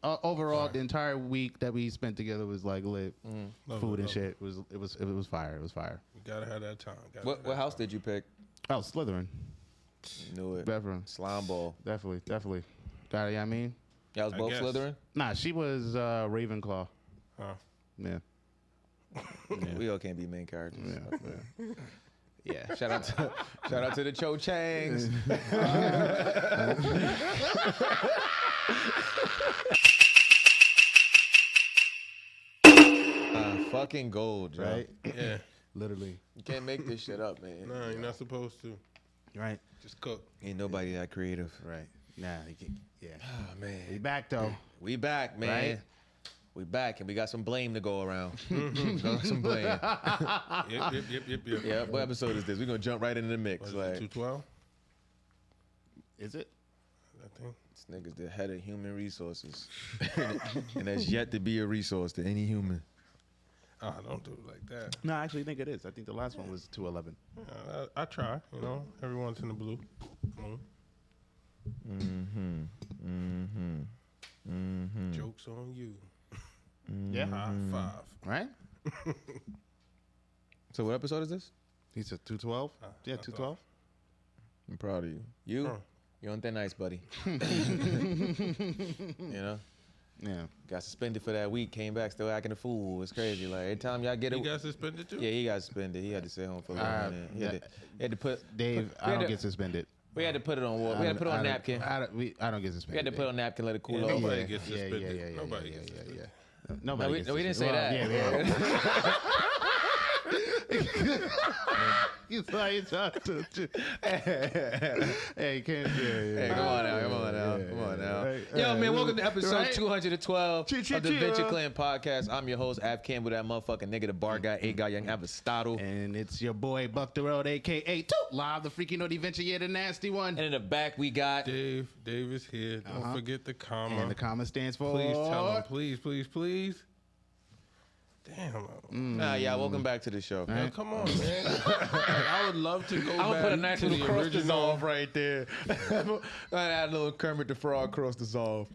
overall, the entire week that we spent together was like lit. Food and shit. It was fire. It was fire. You gotta have that time. What house did you pick? Oh, Slytherin. Knew it. Definitely. Slime ball. Definitely. Got it, I mean? Y'all was both Slytherin? Nah, she was Ravenclaw. Huh. Yeah. We all can't be main characters. Yeah. Shout out to the Cho Changs. Fucking gold, Right? Yeah. Literally. You can't make this shit up, man. No, you're not supposed to. Right. Just cook. Ain't nobody that creative. Right. Nah, you can't. Yeah. Oh, man. We back, though. We back, man. Right? We back, and we got some blame to go around. Got some blame. Yep. Yeah, what episode is this? We're going to jump right into the mix. Was Like, it 212? Is it? I think. this nigga's the head of human resources. And that's yet to be a resource to any human. Oh, don't do it like that. No, I actually think it is. I think the last one was 211. Yeah, I try, you know. Everyone's in the blue. Joke's on you. Yeah. High five. Right? So what episode is this? He said 212? Yeah, 212. I'm proud of you. You? Huh. You're on thin ice, buddy. You know? Yeah. Got suspended for that week, came back still acting a fool. It's crazy. Like every time y'all get He it. got suspended too? Yeah, he got suspended. He had to stay home for a little minute. He had to put Dave, I don't get suspended. We had to put it on water. We had to put it on napkin. I don't get suspended. We had to put it on napkin, let it cool Yeah, off. nobody gets suspended. Yeah. Nobody gets suspended. Nobody No, we didn't say that. Yeah. You saw you talk to. Hey, can't. Hey, come on now. Yo, man, welcome to episode 212 of the Venture Clan podcast. I'm your host, Av Campbell, that motherfucking nigga, the bar guy, A guy, young Aristotle. And it's your boy Buck the Road, aka Toot, live the freaky naughty venture, yeah, the nasty one. And in the back we got Dave is here. Don't forget the comma. And the comma stands for. Please tell him. Please. Damn. Nah, yeah, welcome back to the show. Man, come on, man. I would love to go I'm back gonna put a to nice the little cross original. dissolve right there. I'm gonna add a little Kermit the Frog cross dissolve.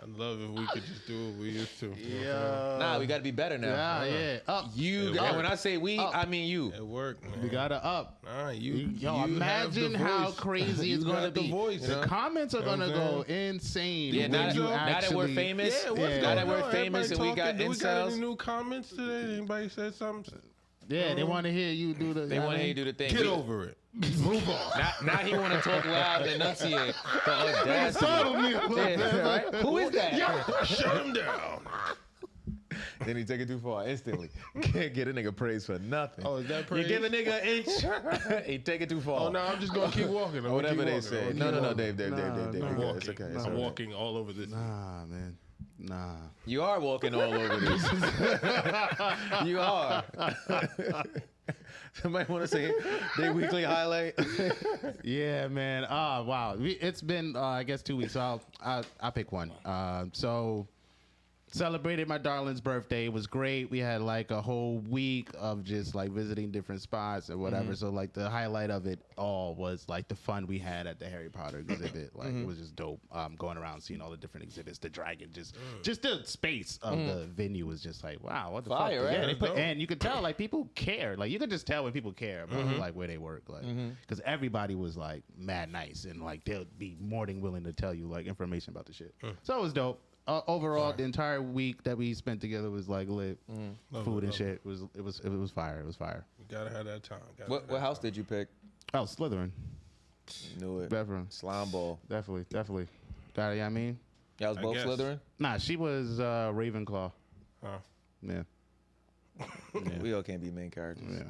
I'd love if we could just do what we used to. Yeah. Nah, we gotta be better now. Yeah. Up. You, and when I say we, I mean you. It worked, man. We gotta up. Nah, Yo, you imagine have the how voice. crazy it's You gonna got the be. voice, The you know? comments are gonna You know go what insane. Yeah, when now you that we're actually- famous, Yeah, what's Yeah. going now that on? we're famous and we got Everybody talking. Do we got incels. any new comments today? Anybody said something? Yeah, they want to hear you do the. They want to hear you do the thing. Get over it. Move on. Now he want to talk loud and enunciate. The audacity. Yeah, right? Who is that? Shut him down. Then he take it too far instantly. Can't get a nigga praise for nothing. Oh, is that praise? You give a nigga an inch, he take it too far. Oh, no, I'm just going to keep walking. Or whatever they say. No, Dave. I'm It's walking. okay. I'm It's all right. walking all over this. Nah, man. Nah. You are walking all over this. You are. Somebody want to say their weekly highlight? Yeah, man. Wow. It's been, I guess, 2 weeks. So I'll pick one. So celebrated my darling's birthday. It was great. We had like a whole week of just like visiting different spots or whatever. So like the highlight of it all was like the fun we had at the Harry Potter exhibit. Like it was just dope. Going around seeing all the different exhibits, the dragon, just the space of the venue was just like, wow, what the Fire, fuck? right? Yeah, they put, Dope. and you could tell like people care. Like you could just tell when people care about like where they work. Like because everybody was like mad nice and like they'll be more than willing to tell you like information about the shit. So it was dope. Overall, the entire week that we spent together was like lit. Food and shit. It was fire. It was fire. You got to have that time. What house did you pick? Oh, Slytherin. Knew it. Definitely. Slime ball. Definitely. Got it, I mean? Y'all was both guess. Slytherin? Nah, she was Ravenclaw. Huh. Yeah. We all can't be main characters.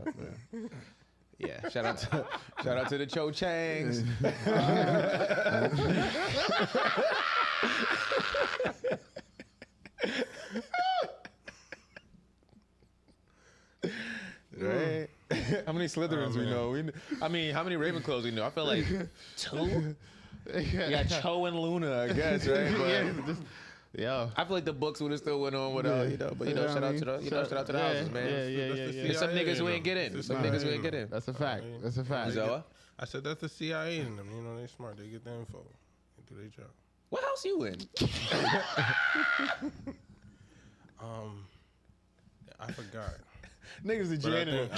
Yeah. Shout out to the Cho Changs. Right? How many Slytherins we know? How many Ravenclaws we know? I feel like 2. You got Cho and Luna, I guess, right? But Yeah. I feel like the books would have still went on without, shout out to the houses, man. Yeah. There's some niggas who ain't get in. Some niggas who ain't get in. That's a fact. That's a fact. Zoa? I said that's the CIA in them. You know, they smart. They get the info. They do their job. What house you in? I forgot. Nigga's a janitor.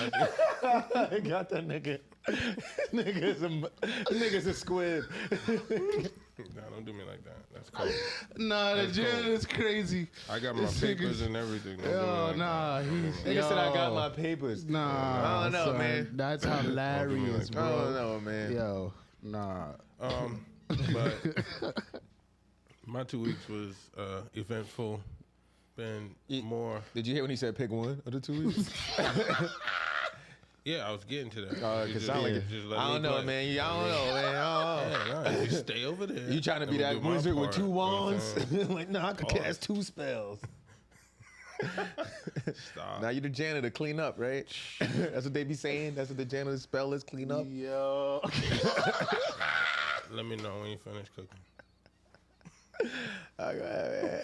I got that nigga. Nigga's a squid. Nah, don't do me like that. That's cool. Nah, the janitor's crazy. I got my papers and everything. Don't do me like nah, that. Nigga said I got my papers. Nah, I don't know, son, man. That's hilarious, I bro. don't know, man. Yo, nah. But my 2 weeks was eventful. Been more. Did you hear when he said pick one of the 2 weeks? Yeah, I was getting to that. Cause sound like I don't know, man. I don't know, man. I don't know. Yeah, you stay over there. You trying to be that wizard with 2 wands? Like, no, I could cast 2 spells. Stop. Now you the janitor, clean up, right? That's what they be saying. That's what the janitor's spell is, clean up. Yo. Let me know when you finish cooking. Okay.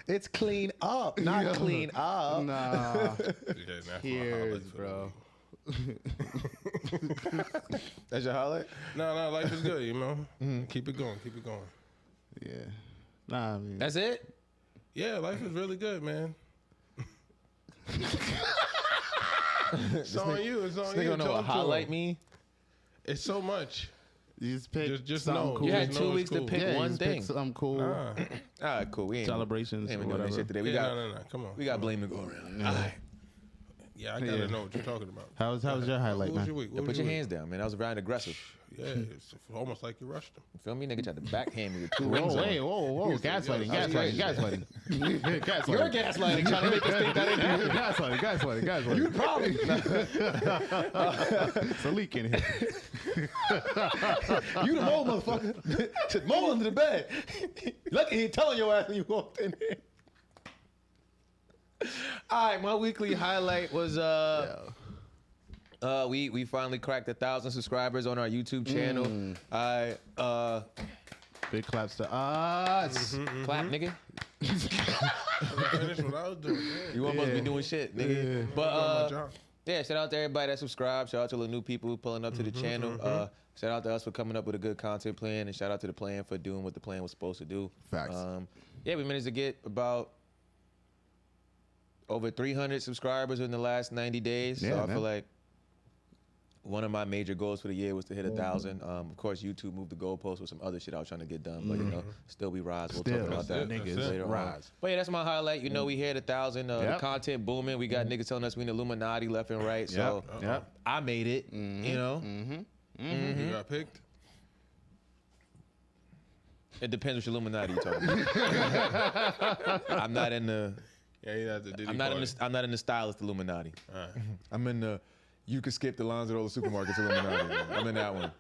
It's clean up, not clean up. Nah. Yeah, Here's, bro. That's your highlight? No, life is good, you know. Keep it going. Yeah. Nah, I mean. That's it? Yeah, life is really good, man. It's on you. It's on Nigga you. don't know what Talk to highlight him. mean? It's so much. You just pick Just something know. cool. You had Just 2 know it's weeks to cool. pick yeah, one just thing. pick something cool. Nah. All right, cool. We ain't Celebrations ain't or been doing that whatever. shit today. We Yeah, got no. Come on. we got blame to go around. All right. Yeah, I gotta know what you're talking about. How was your highlight, What was man? your week? Put your hands down, man. That was very aggressive. Yeah, it's almost like you rushed him. You feel me? Nigga tried to backhand me with 2 Whoa, rings on. whoa. Gaslighting. You're gaslighting, trying to make us think that ain't happening. Gaslighting. You probably. It's a leak in here. You the mole, motherfucker. Just mole under the bed. Lucky he telling your ass when you walked in here. All right, my weekly highlight was we finally cracked 1,000 subscribers on our YouTube channel. Big claps to us. Clap, nigga. Finish what I was doing. You weren't supposed to be doing shit, nigga. But my job. yeah, shout out to everybody that subscribed. Shout out to the new people pulling up to the channel. Shout out to us for coming up with a good content plan, and shout out to the plan for doing what the plan was supposed to do. Facts. Yeah, we managed to get about over 300 subscribers in the last 90 days. Yeah, So I man. feel like one of my major goals for the year was to hit 1,000. Of course, YouTube moved the goalpost with some other shit I was trying to get done, but you know, still we rise. We'll talk about that That's it. later on. Rise. But yeah, that's my highlight. You know, we hit 1,000. The Yep. content booming. We got niggas telling us we in the Illuminati left and right. So Yep. I made it. You know, You got picked? it depends which Illuminati you talking about. I'm not in the. Yeah, you have to do I'm not in the stylist Illuminati. I'm in the. You can skip the lines at all the supermarkets Illuminati. I'm in that one.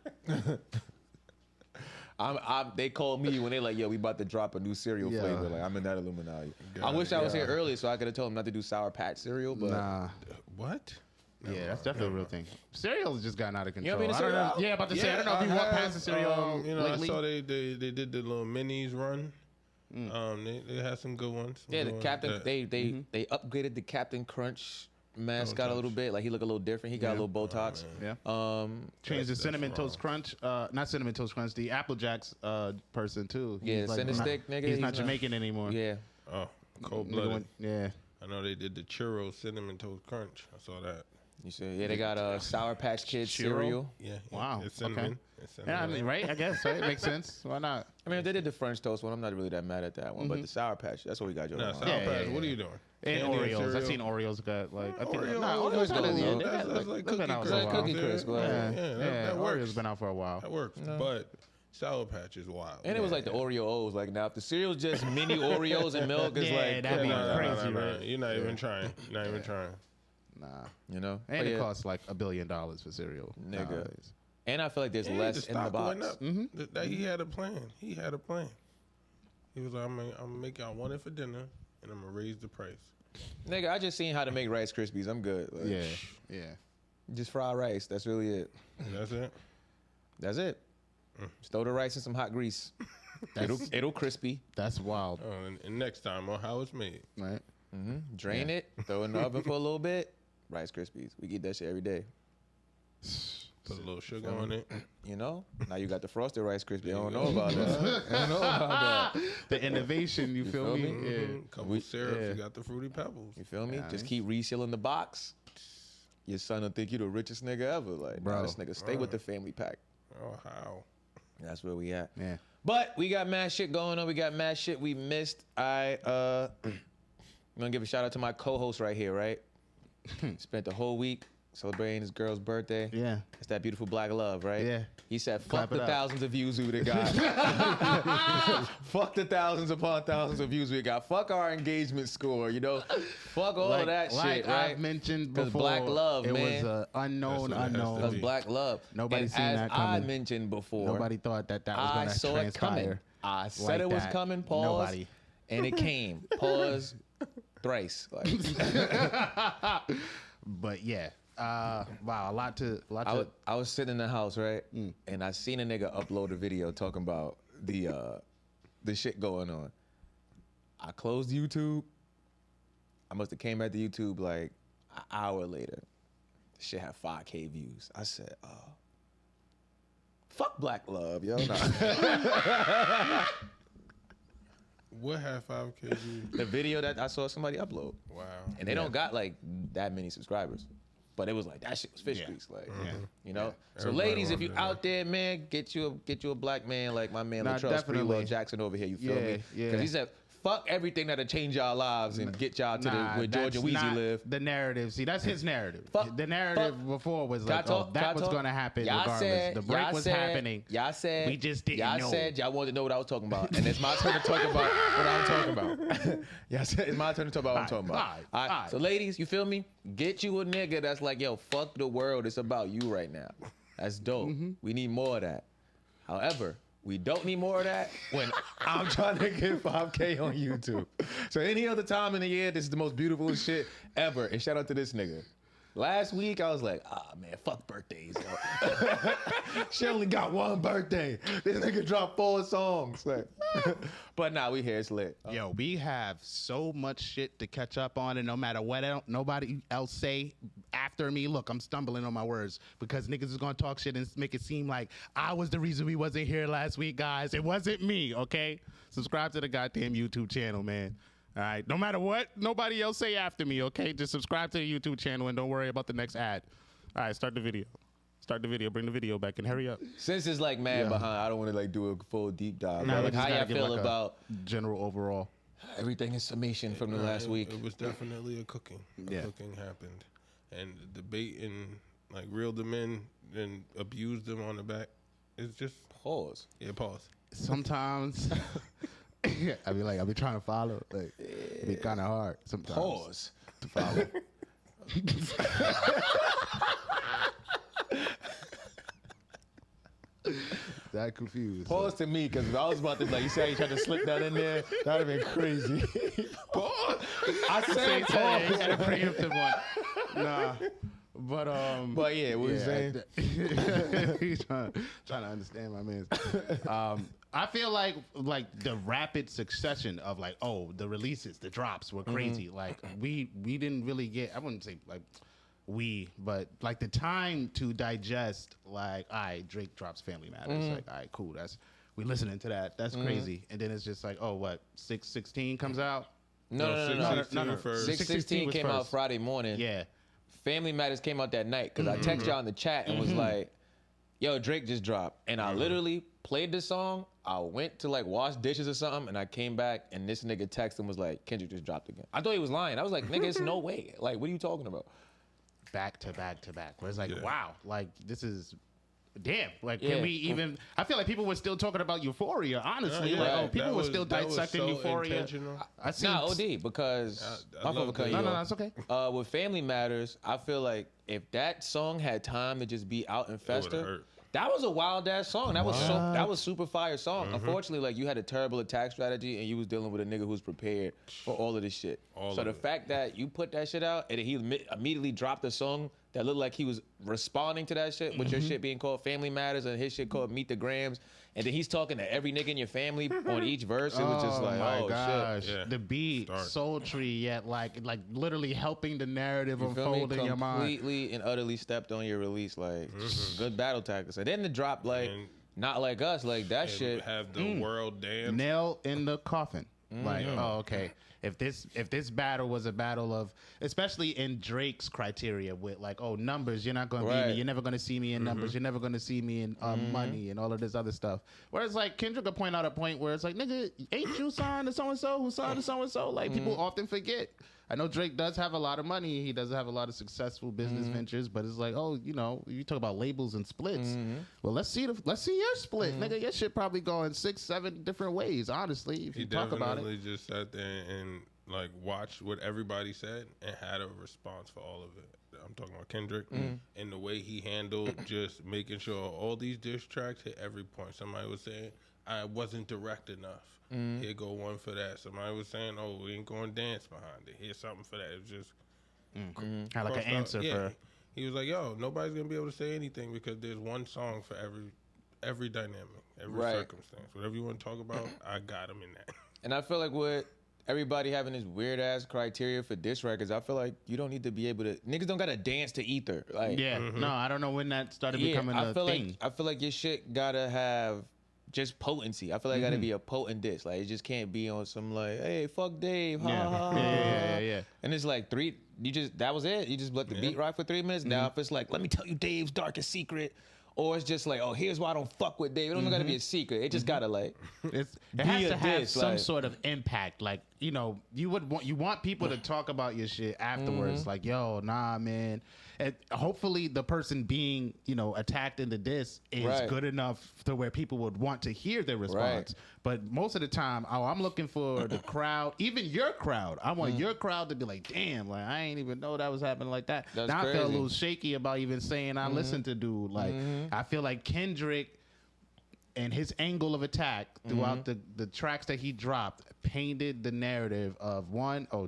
They called me when they like, yo, we about to drop a new cereal Yeah. flavor. Like, I'm in that Illuminati. Got I it. wish I was here earlier so I could have told them not to do Sour Patch cereal, but Nah. What? Yeah, that's definitely a real thing. Cereal's just gotten out of control. You know what I mean? I don't know. Yeah, about to say, I don't know if you walked past the cereal You know, lately. I saw they did the little minis run. They had some good ones. yeah, the Captain, they upgraded the Captain Crunch mascot a little bit. Like, he looked a little different. He got a little Botox. Yeah. That's Changed the Cinnamon wrong. Toast Crunch. Not Cinnamon Toast Crunch, the Apple Jacks person, too. Yeah, He's Cinnamon Stick, nigga. He's not Jamaican anymore. Yeah. Oh, cold Nigga blooded. went- Yeah. I know they did the churro cinnamon toast crunch. I saw that. You see, yeah, they got Sour Patch Kids Churro? cereal. Yeah. Wow, It's cinnamon. okay. It's cinnamon. Yeah, I mean, right? I guess, right? Makes sense. Why not? I mean, if they did the French toast one, I'm not really that mad at that one. But the Sour Patch, that's what we got, Joe. Nah, Sour Yeah, Patch, yeah, what are yeah. you doing? And Candy Oreos. I've cereal? seen Oreos got, like, I think. Oreos, Oreos got good. yeah, That's they've like been cookie out It's for a like while. Cookie Crisp. Like, that works. Oreos been out for a while. That works. But Sour Patch is wild. And it was like the Oreo O's. Like, now if the cereal's just mini Oreos and milk, it's Yeah, like, that'd be Nah, crazy, right? You're not even trying. Not even trying. Nah. you know? And But it yeah. costs like $1 billion for cereal. Nigga. nowadays. And I feel like there's Yeah, less in the stock went box. up. That he had a plan. He had a plan. He was like, I'm gonna make y'all one for dinner, and I'm gonna raise the price. Nigga, I just seen how to make Rice Krispies. I'm good. Like, Yeah. Just fry rice. That's really it. That's it. That's it. Just throw the rice in some hot grease. It'll crispy. That's wild, And next time on how it's made. right? Drain it. Throw it in the oven for a little bit. Rice Krispies. We eat that shit every day. Put a little sugar on it. You know? Now you got the frosted Rice Krispies. I don't know about that. I don't know about that. The innovation, you feel me? Yeah. Couple syrups, you got the Fruity Pebbles. You feel me? Just keep resealing the box. Your son will think you the richest nigga ever. Like, bro, this nigga stay with the family pack. Oh, how? That's where we at. Yeah. But we got mad shit going on. We got mad shit we missed. I'm gonna give a shout out to my co-host right here, right? Spent the whole week celebrating his girl's birthday. Yeah. It's that beautiful black love, right? Yeah. He said, fuck Clap the thousands of views we would have got. Fuck the thousands upon thousands of views we got. Fuck our engagement score, you know? Fuck all of that shit, right? I've mentioned before, black love, it man. was unknown. Because black love. Nobody and seen as that coming. I mentioned before. Nobody thought that was going to saw it coming. transpire. I said like it was that. coming, pause. Nobody. And it came. Pause thrice. Like. But yeah. Wow, a lot to. I was sitting in the house, right? And I seen a nigga upload a video talking about the shit going on. I closed YouTube. I must have came back to YouTube like an hour later. The shit had 5K views. I said, fuck black love, yo. Nah. What had 5K views? The video that I saw somebody upload. Wow. And they don't got like that many subscribers. But it was like, that shit was fish grease. Like, you know? Yeah. So Everybody ladies, if you wanted out there, man, get you a black man like my man Nah, Latrell definitely. Sprewell Jackson over here, you feel me? Yeah. Because he said, fuck everything that'll change y'all lives and get y'all to where George and Weezy live. The narrative. See, that's his narrative. Fuck, the narrative before was like, that was going to happen regardless. The break was happening. Y'all said, we just didn't know. Y'all said y'all wanted to know what I was talking about. And it's my turn to talk about what I'm talking about. Y'all said it's my turn to talk about what I'm talking about. All right. So ladies, you feel me? Get you a nigga that's like, yo, fuck the world. It's about you right now. That's dope. We need more of that. However, we don't need more of that when I'm trying to get 5K on YouTube. So any other time in the year, this is the most beautiful shit ever. And shout out to this nigga. Last week, I was like, man, fuck birthdays. She only got one birthday. This nigga dropped 4 songs. Like, but nah, we here. It's lit. Yo, we have so much shit to catch up on, and no matter what nobody else say after me, look, I'm stumbling on my words because niggas is gonna talk shit and make it seem like I was the reason we wasn't here last week, guys. It wasn't me, okay? Subscribe to the goddamn YouTube channel, man. All right, no matter what nobody else say after me, okay? Just subscribe to the YouTube channel and don't worry about the next ad. All right, start the video. Bring the video back and hurry up. Since it's like mad behind, I don't want to like do a full deep dive. Nah, like, how y'all feel like about general overall? Everything in summation from the last week? It was definitely a cooking. Cooking happened. And the debate and like reeled them in and abused them on the back. It's just pause. Yeah, pause. Sometimes I be trying to follow. Like it be kind of hard sometimes. Pause to follow. That confused. Pause to me because I was about to like you said you tried to slip that in there. That'd have been crazy. Pause. I said pause. Had a preemptive one. Nah. But yeah, what you saying? He's trying to understand my man. I feel like the rapid succession of like, the releases, the drops were crazy. Like we didn't really get, I wouldn't say like but like the time to digest like, all right, Drake drops Family Matters. Like, all right, cool. We listening to that. That's crazy. And then it's just like, 616 comes out? No. 616 came out Friday morning. Yeah. Family Matters came out that night because I texted y'all in the chat and was like, yo, Drake just dropped. And I literally played the song. I went to like wash dishes or something and I came back and this nigga texted and was like, Kendrick just dropped again. I thought he was lying. I was like, nigga, it's no way. Like, what are you talking about? Back to back to back. Where it's like, wow, like this is damn. Like, can we even? I feel like people were still talking about Euphoria. Honestly, people were still dissecting Euphoria. I see. Nah, OD because no, it's okay. With Family Matters, I feel like if that song had time to just be out and fester, That was a wild ass song. That was super fire song. Unfortunately, like you had a terrible attack strategy and you was dealing with a nigga who's prepared for all of this shit. So the fact that you put that shit out and he immediately dropped a song that looked like he was responding to that shit, with your shit being called Family Matters and his shit called Meet the Grams, and then he's talking to every nigga in your family on each verse. It was just like, oh gosh. Shit. Yeah. The beat, sultry, yet like literally helping the narrative unfold in your mind. Completely and utterly stepped on your release, like good battle tactics. And then the drop, like Not Like Us, like that shit. Have the world dance. Nail in the coffin. Like, oh, okay. If this battle was a battle of, especially in Drake's criteria with like, oh, numbers, you're not going to beat me. You're never going to see me in numbers. You're never going to see me in money and all of this other stuff. Whereas like Kendrick will point out a point where it's like, nigga, ain't you signed to so-and-so who signed to so-and-so? Like people often forget. I know Drake does have a lot of money. He does have a lot of successful business ventures, but it's like, oh, you know, you talk about labels and splits. Well, let's see your split, nigga. Your shit probably going 6-7 different ways. Honestly, if you talk about it, he definitely just sat there and like watched what everybody said and had a response for all of it. I'm talking about Kendrick and the way he handled just making sure all these diss tracks hit every point. Somebody was saying I wasn't direct enough. Here go one for that. Somebody was saying, "Oh, we ain't going to dance behind it." Here's something for that. It was just had like an answer for. He was like, "Yo, nobody's gonna be able to say anything because there's one song for every dynamic, every circumstance. Whatever you want to talk about, I got him in that." And I feel like with everybody having this weird ass criteria for diss records, I feel like you don't need to be able to. Niggas don't gotta dance to Ether. Like, no, I don't know when that started becoming a thing. I feel like your shit gotta have just potency. I feel like it gotta be a potent diss. Like it just can't be on some like, hey, fuck Dave, ha ha ha. Yeah. And it's like that was it. You just let the beat rock for 3 minutes. Now if it's like, let me tell you Dave's darkest secret, or it's just like, oh, here's why I don't fuck with Dave. It don't gotta be a secret. It just gotta like, it has to have some sort of impact. Like, you know, you want people to talk about your shit afterwards. Like, yo, nah, man. And hopefully the person being, you know, attacked in the diss is good enough to where people would want to hear their response. But most of the time, I'm looking for the crowd, even your crowd. I want your crowd to be like, damn, like I ain't even know that was happening like that. That's now crazy. I feel a little shaky about even saying I listened to dude. Like I feel like Kendrick and his angle of attack throughout the tracks that he dropped painted the narrative of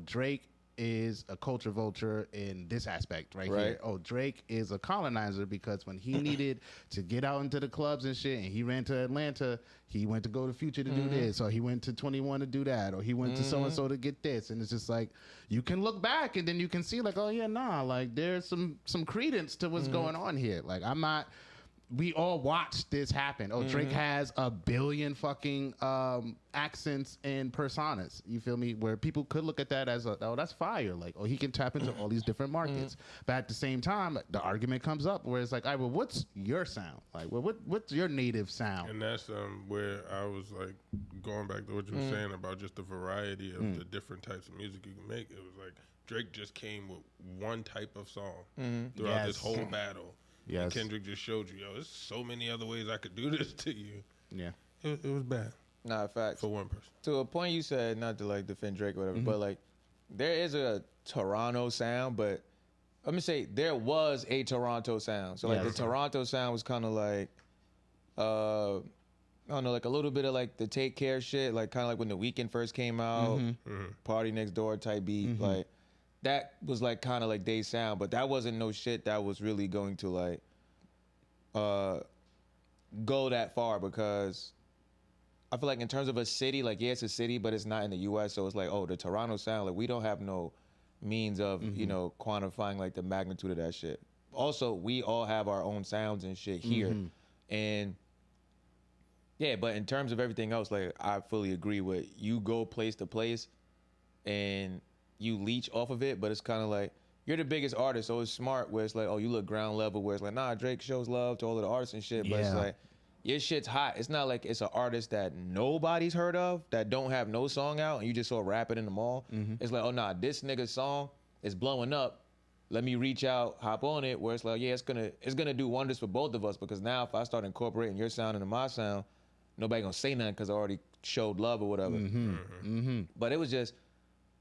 Drake is a culture vulture in this aspect right here. Oh, Drake is a colonizer because when he needed to get out into the clubs and shit and he ran to Atlanta, he went to go to Future to do this, or he went to 21 to do that, or he went to so-and-so to get this. And it's just like, you can look back and then you can see like, oh yeah, nah, like there's some credence to what's going on here. Like we all watched this happen. Oh, Drake has 1 billion fucking accents and personas. You feel me? Where people could look at that as that's fire. Like, oh, he can tap into all these different markets. But at the same time, the argument comes up where it's like, all right, well, what's your sound? Like, what's your native sound? And that's where I was like going back to what you were saying about just the variety of the different types of music you can make. It was like Drake just came with one type of song throughout this whole battle. Yes. And Kendrick just showed you, yo, there's so many other ways I could do this to you. Yeah. It was bad. Nah, facts. For one person. To a point you said, not to like defend Drake or whatever, but like there is a Toronto sound, but let me say there was a Toronto sound. So like the Toronto sound was kind of like, I don't know, like a little bit of like the Take Care shit, like kind of like when The Weeknd first came out, Party Next Door type beat, like. That was like kind of like they sound, but that wasn't no shit that was really going to like go that far, because I feel like in terms of a city, like it's a city, but it's not in the U.S. So it's like, oh, the Toronto sound, like we don't have no means of you know quantifying like the magnitude of that shit. Also, we all have our own sounds and shit here, and yeah, but in terms of everything else, like I fully agree with you. Go place to place, and you leech off of it, but it's kind of like you're the biggest artist, so it's smart where it's like, oh, you look ground level, where it's like, nah, Drake shows love to all of the artists and shit, but it's like your shit's hot. It's not like it's an artist that nobody's heard of, that don't have no song out, and you just saw rapping in the mall. It's like, oh nah, this nigga's song is blowing up. Let me reach out, hop on it, where it's like, yeah, it's gonna do wonders for both of us, because now if I start incorporating your sound into my sound, nobody gonna say nothing because I already showed love or whatever. But it was just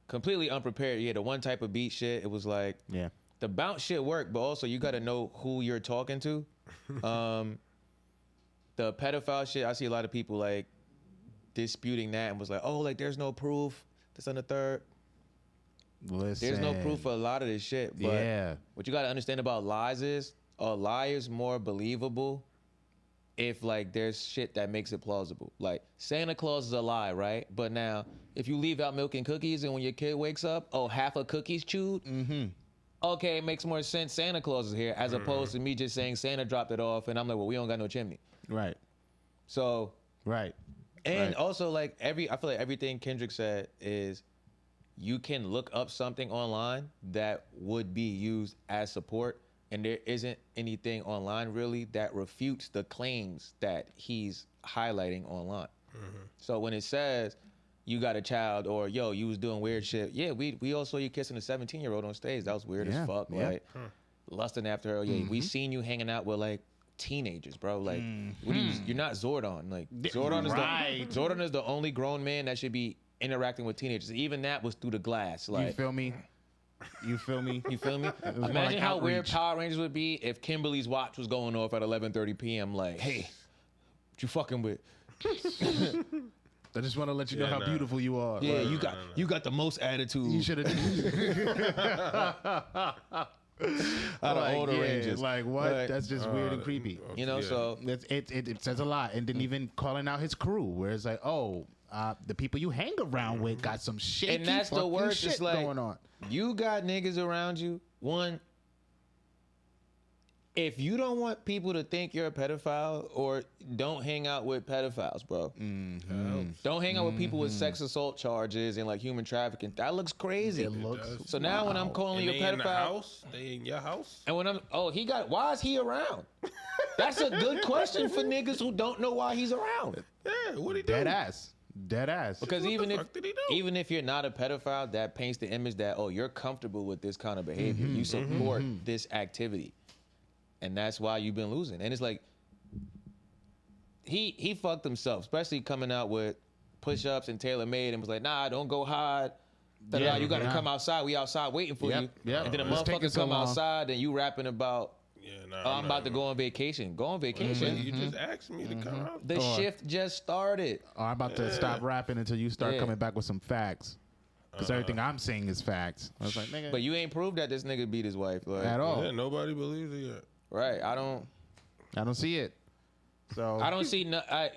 completely unprepared. Yeah, the one type of beat shit, it was like, the bounce shit worked, but also you got to know who you're talking to. the pedophile shit, I see a lot of people like disputing that and was like, oh, like there's no proof. This and the third. Listen. There's no proof for a lot of this shit. But Yeah. what you got to understand about lies is a lie is more believable if like there's shit that makes it plausible. Like Santa Claus is a lie, right? But now if you leave out milk and cookies and when your kid wakes up, oh, half a cookie's chewed. Mm-hmm. Okay, it makes more sense. Santa Claus is here as opposed to me just saying Santa dropped it off and I'm like, well, we don't got no chimney. Right. So. Right. And also like I feel like everything Kendrick said is you can look up something online that would be used as support. And there isn't anything online really that refutes the claims that he's highlighting online. Mm-hmm. So when it says you got a child or yo, you was doing weird shit. Yeah, we all saw you kissing a 17-year-old on stage. That was weird as fuck. Yeah. Like lusting after her. Yeah, we seen you hanging out with like teenagers, bro. Like what are you're not Zordon. Like Zordon is the only grown man that should be interacting with teenagers. Even that was through the glass. Like you feel me? You feel me? You feel me? Imagine like how outreach. weird Power Rangers would be if Kimberly's watch was going off at 11:30 p.m. Like, hey, what you fucking with? I just want to let you know how beautiful you are. Yeah, you got the most attitude. You should have. Out of all the Rangers. Like what? Like, that's just weird and creepy. You know, so it says a lot. And then even calling out his crew, where it's like, oh, the people you hang around with got some shaky and that's the worst shit like, going on. You got niggas around you. One, if you don't want people to think you're a pedophile, or don't hang out with pedophiles, bro. Mm-hmm. Don't hang out with people with sex assault charges and like human trafficking. That looks crazy. It looks. So now when I'm calling you a pedophile, in the house? They in your house? And when why is he around? That's a good question for niggas who don't know why he's around. Yeah, what he do? Dead ass. Because what even if you're not a pedophile, that paints the image that, oh, you're comfortable with this kind of behavior. You support this activity. And that's why you've been losing. And it's like, he fucked himself, especially coming out with push-ups and tailor-made and was like, nah, don't go hide. Yeah, you got to come outside. We outside waiting for you. Yep. And then a motherfucker come outside and you rapping about, I'm about to go on vacation. Go on vacation. You just asked me to come out. The shift just started. I'm about to stop rapping until you start coming back with some facts. Because everything I'm saying is facts. I was like, nigga. But you ain't proved that this nigga beat his wife. Like, at all. Yeah, nobody believes it yet. Right. I don't see it. So I don't see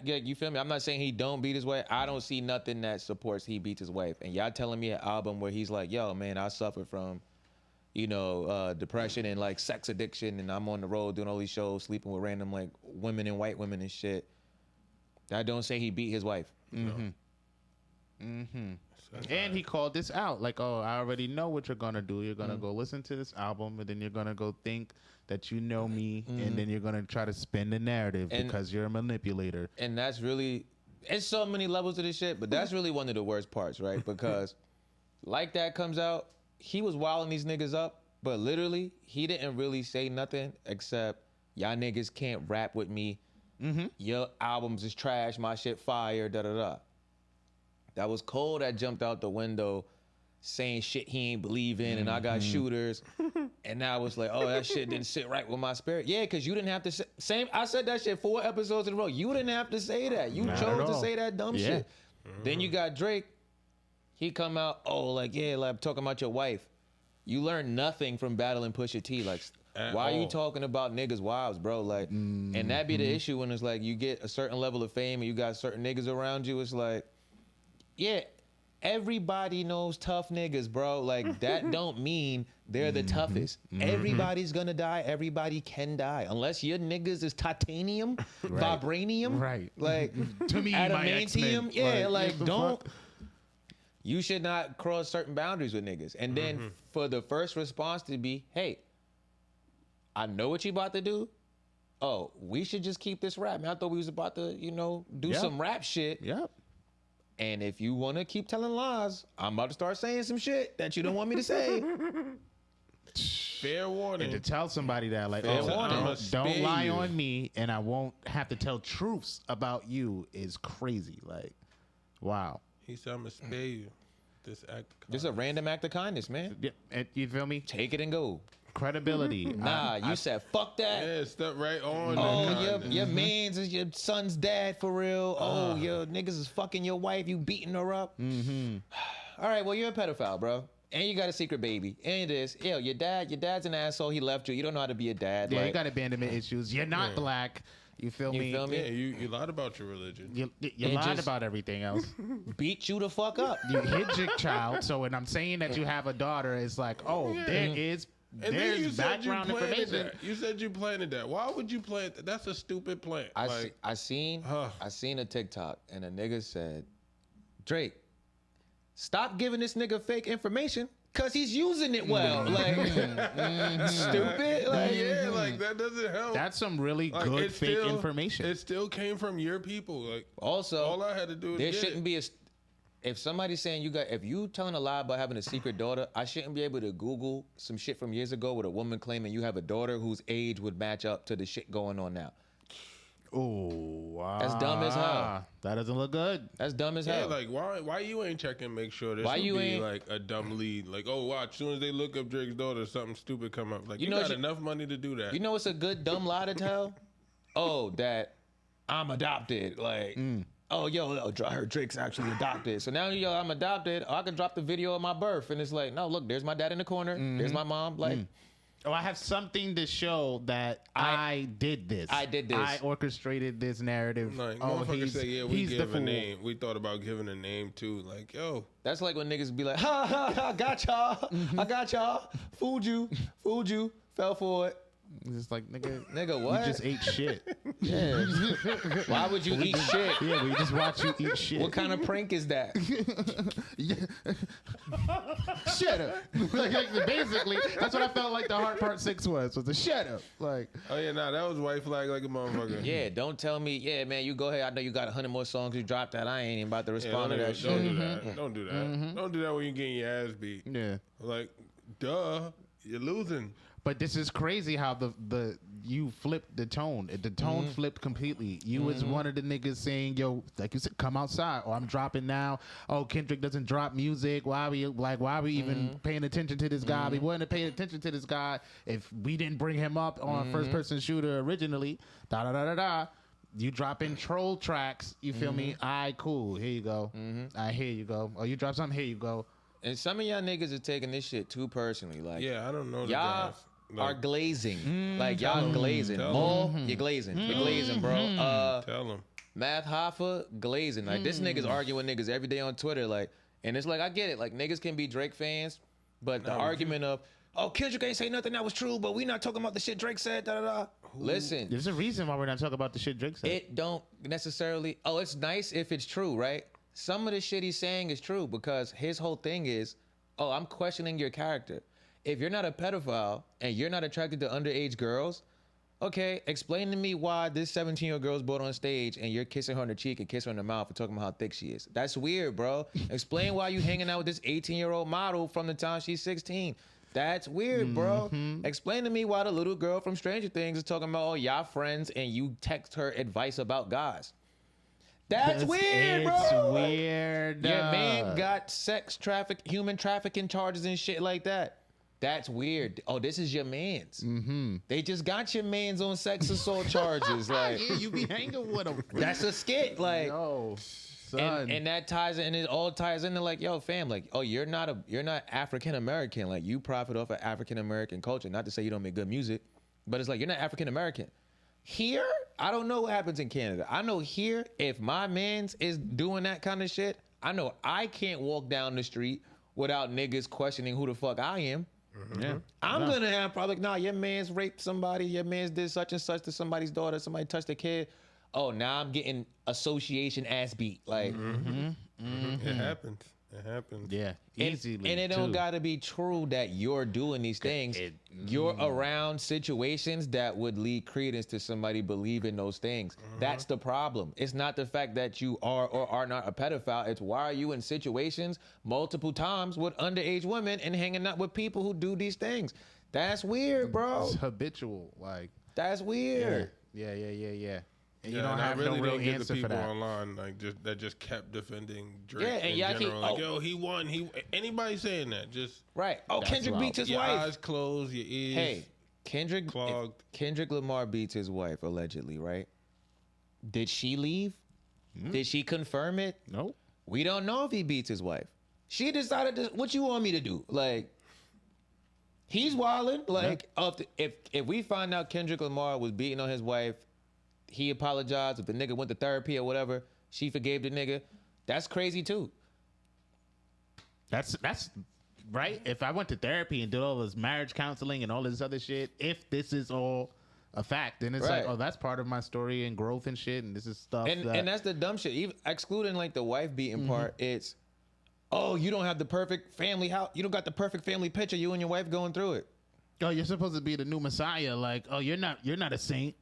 you feel me? I'm not saying he don't beat his wife. I don't see nothing that supports he beats his wife. And y'all telling me an album where he's like, yo, man, I suffer from, depression and like sex addiction, and I'm on the road doing all these shows, sleeping with random like women and white women and shit. That don't say he beat his wife. Mm-hmm. Mm-hmm. And he called this out, like, oh, I already know what you're gonna do. You're gonna go listen to this album, and then you're gonna go think that you know me, and then you're gonna try to spin the narrative because you're a manipulator. And that's really, it's so many levels to this shit, but that's really one of the worst parts, right? Because like that comes out, he was wilding these niggas up, but literally he didn't really say nothing except y'all niggas can't rap with me. Mm-hmm. Your albums is trash. My shit fire. Da da da. That was Cole that jumped out the window saying shit he ain't believe in, and I got shooters. And now it's like, oh, that shit didn't sit right with my spirit. Yeah, because you didn't have to say, I said that shit 4 episodes in a row. You didn't have to say that. You chose to say that dumb shit. Then you got Drake. He come out, like talking about your wife. You learned nothing from battling Pusha T. Like, why are you talking about niggas' wives, bro? Like, and that be the issue when it's like you get a certain level of fame and you got certain niggas around you. It's like, yeah, everybody knows tough niggas, bro. Like, that don't mean they're the toughest. Everybody's gonna die. Everybody can die. Unless your niggas is titanium, vibranium. Right. Like, to me, adamantium. Yeah, like don't. You should not cross certain boundaries with niggas. And then for the first response to be, hey, I know what you about to do. Oh, we should just keep this rap. Man, I thought we was about to, do some rap shit. Yep. And if you want to keep telling lies, I'm about to start saying some shit that you don't want me to say. Fair warning. And to tell somebody that, like, don't lie on me, and I won't have to tell truths about you is crazy. Like, wow. He said, I'm going to spare you. This act of kindness. Just a random act of kindness, man. Yeah, you feel me? Take it and go. Credibility. Nah, you said fuck that. Yeah, step right on. Oh, your man's is your son's dad for real. Oh, your niggas is fucking your wife. You beating her up. All right, well, you're a pedophile, bro. And you got a secret baby. And it is. Yo, your dad's an asshole. He left you. You don't know how to be a dad. Yeah, like, you got abandonment issues. You're not black. You feel me? You feel me? Yeah, you lied about your religion. You lied about everything else. Beat you the fuck up. You hid your child. So when I'm saying that you have a daughter, it's like, oh, there's background information. You said you planted that. Why would you plant that? That's a stupid plant. I seen a TikTok and a nigga said, Drake, stop giving this nigga fake information. Cause he's using it well, like stupid, like yeah, like that doesn't help. That's some really good fake information. It still came from your people. Like also, all I had to do is there shouldn't be a. If somebody's saying if you telling a lie about having a secret daughter, I shouldn't be able to Google some shit from years ago with a woman claiming you have a daughter whose age would match up to the shit going on now. Oh, wow. That's dumb as hell. That doesn't look good. That's dumb as hell. Yeah, like why you ain't checking? Make sure this would be like a dumb lead. Like, oh, watch, as soon as they look up Drake's daughter, something stupid come up. Like, you got enough money to do that. You know what's a good dumb lie to tell? Oh, that I'm adopted. Like, oh, I heard Drake's actually adopted. So now, I'm adopted. I can drop the video of my birth, and it's like, no, look, there's my dad in the corner. There's my mom. Like. Oh, I have something to show that I did this. I orchestrated this narrative. Like, motherfuckers say, yeah, we give a name. We thought about giving a name too. Like, yo. That's like when niggas be like, ha, ha, ha, got y'all. I got y'all. Fooled you. Fell for it. It's like, nigga, what? You just ate shit. Yeah. Why would you eat shit? Yeah, we just watch you eat shit. What kind of prank is that? Shut up. Like, basically, that's what I felt like the Heart Part 6 was the shut up. Like, oh yeah, nah, that was white flag like a motherfucker. Yeah, don't tell me, yeah, man, you go ahead. I know you got 100 more songs you dropped that. I ain't even about to respond to that shit. Don't do that. Don't do that. Don't do that when you're getting your ass beat. Yeah. Like, duh, you're losing. But this is crazy how you flipped the tone. The tone flipped completely. You was one of the niggas saying, yo, like you said, come outside, or I'm dropping now. Oh, Kendrick doesn't drop music. Why are we even paying attention to this guy? We wouldn't have paid attention to this guy if we didn't bring him up on first person shooter originally. Da da da da da. You dropping troll tracks, you feel me? All right, cool. Here you go. Here you go. Oh, you drop something, here you go. And some of y'all niggas are taking this shit too personally. Like, yeah, I don't know. Y'all are glazing. Like, y'all glazing. Maul, you're glazing. You're glazing, bro. Tell them. Math Hoffa, glazing. Like, this nigga's arguing niggas every day on Twitter. Like, and it's like, I get it. Like, niggas can be Drake fans, but the argument of, oh, Kendrick ain't say nothing that was true, but we not talking about the shit Drake said, da da da. Listen. There's a reason why we're not talking about the shit Drake said. It don't necessarily, it's nice if it's true, right? Some of the shit he's saying is true because his whole thing is, I'm questioning your character. If you're not a pedophile and you're not attracted to underage girls, okay, explain to me why this 17-year-old girl's brought on stage and you're kissing her on the cheek and kissing her in the mouth and talking about how thick she is. That's weird, bro. Explain why you hanging out with this 18-year-old model from the time she's 16. That's weird, bro. Explain to me why the little girl from Stranger Things is talking about, y'all friends, and you text her advice about guys. That's weird, bro. It's weird. Your man got human trafficking charges and shit like that. That's weird. Oh, this is your man's. They just got your man's on sex assault charges. Like, yeah, you be hanging with him. That's a skit. Like, no, son. And that ties in, and it all ties into like, yo, fam, like, oh, you're not African American. Like, you profit off of African American culture. Not to say you don't make good music, but it's like you're not African American. Here, I don't know what happens in Canada. I know here, if my man's is doing that kind of shit, I know I can't walk down the street without niggas questioning who the fuck I am. Yeah, I'm gonna have probably, nah, your man's raped somebody, your man's did such and such to somebody's daughter, somebody touched a kid. Oh, now I'm getting association ass beat. Like, It happens. It happens. Yeah, easily. And it don't gotta be true that you're doing these things. You're around situations that would lead credence to somebody believing those things. That's the problem. It's not the fact that you are or are not a pedophile. It's why are you in situations multiple times with underage women and hanging out with people who do these things. That's weird, bro. It's habitual. Like, that's weird. Yeah. And you don't have no real answer for that. Online that just kept defending Drake. Yeah, and in y'all general. keep, like, yo, he won. Anybody saying that? Just right. Oh, Kendrick beats his your wife. eyes closed, your ears. Hey, Kendrick Lamar beats his wife allegedly, right? Did she leave? Did she confirm it? Nope. We don't know if he beats his wife. She decided to. What you want me to do? Like, he's wilding. Like, if we find out Kendrick Lamar was beating on his wife, he apologized. If the nigga went to therapy or whatever, she forgave the nigga. That's crazy too. That's right. If I went to therapy and did all this marriage counseling and all this other shit, if this is all a fact, then it's like, oh, that's part of my story and growth and shit, and this is stuff. And that's the dumb shit. Even excluding like the wife beating part, it's, oh, you don't have the perfect family house. You don't got the perfect family picture. You and your wife going through it. Oh, you're supposed to be the new Messiah. Like, oh, you're not a saint.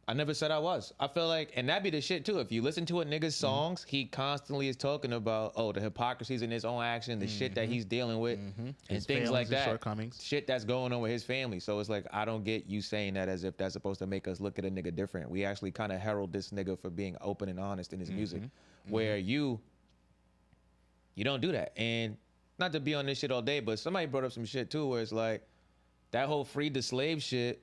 I never said I was. I feel like, and that be the shit too. If you listen to a nigga's songs, he constantly is talking about, oh, the hypocrisies in his own action, the shit that he's dealing with, and his things like that. Shortcomings. Shit that's going on with his family. So it's like, I don't get you saying that as if that's supposed to make us look at a nigga different. We actually kind of herald this nigga for being open and honest in his music, where you don't do that. And not to be on this shit all day, but somebody brought up some shit too, where it's like, that whole free the slave shit.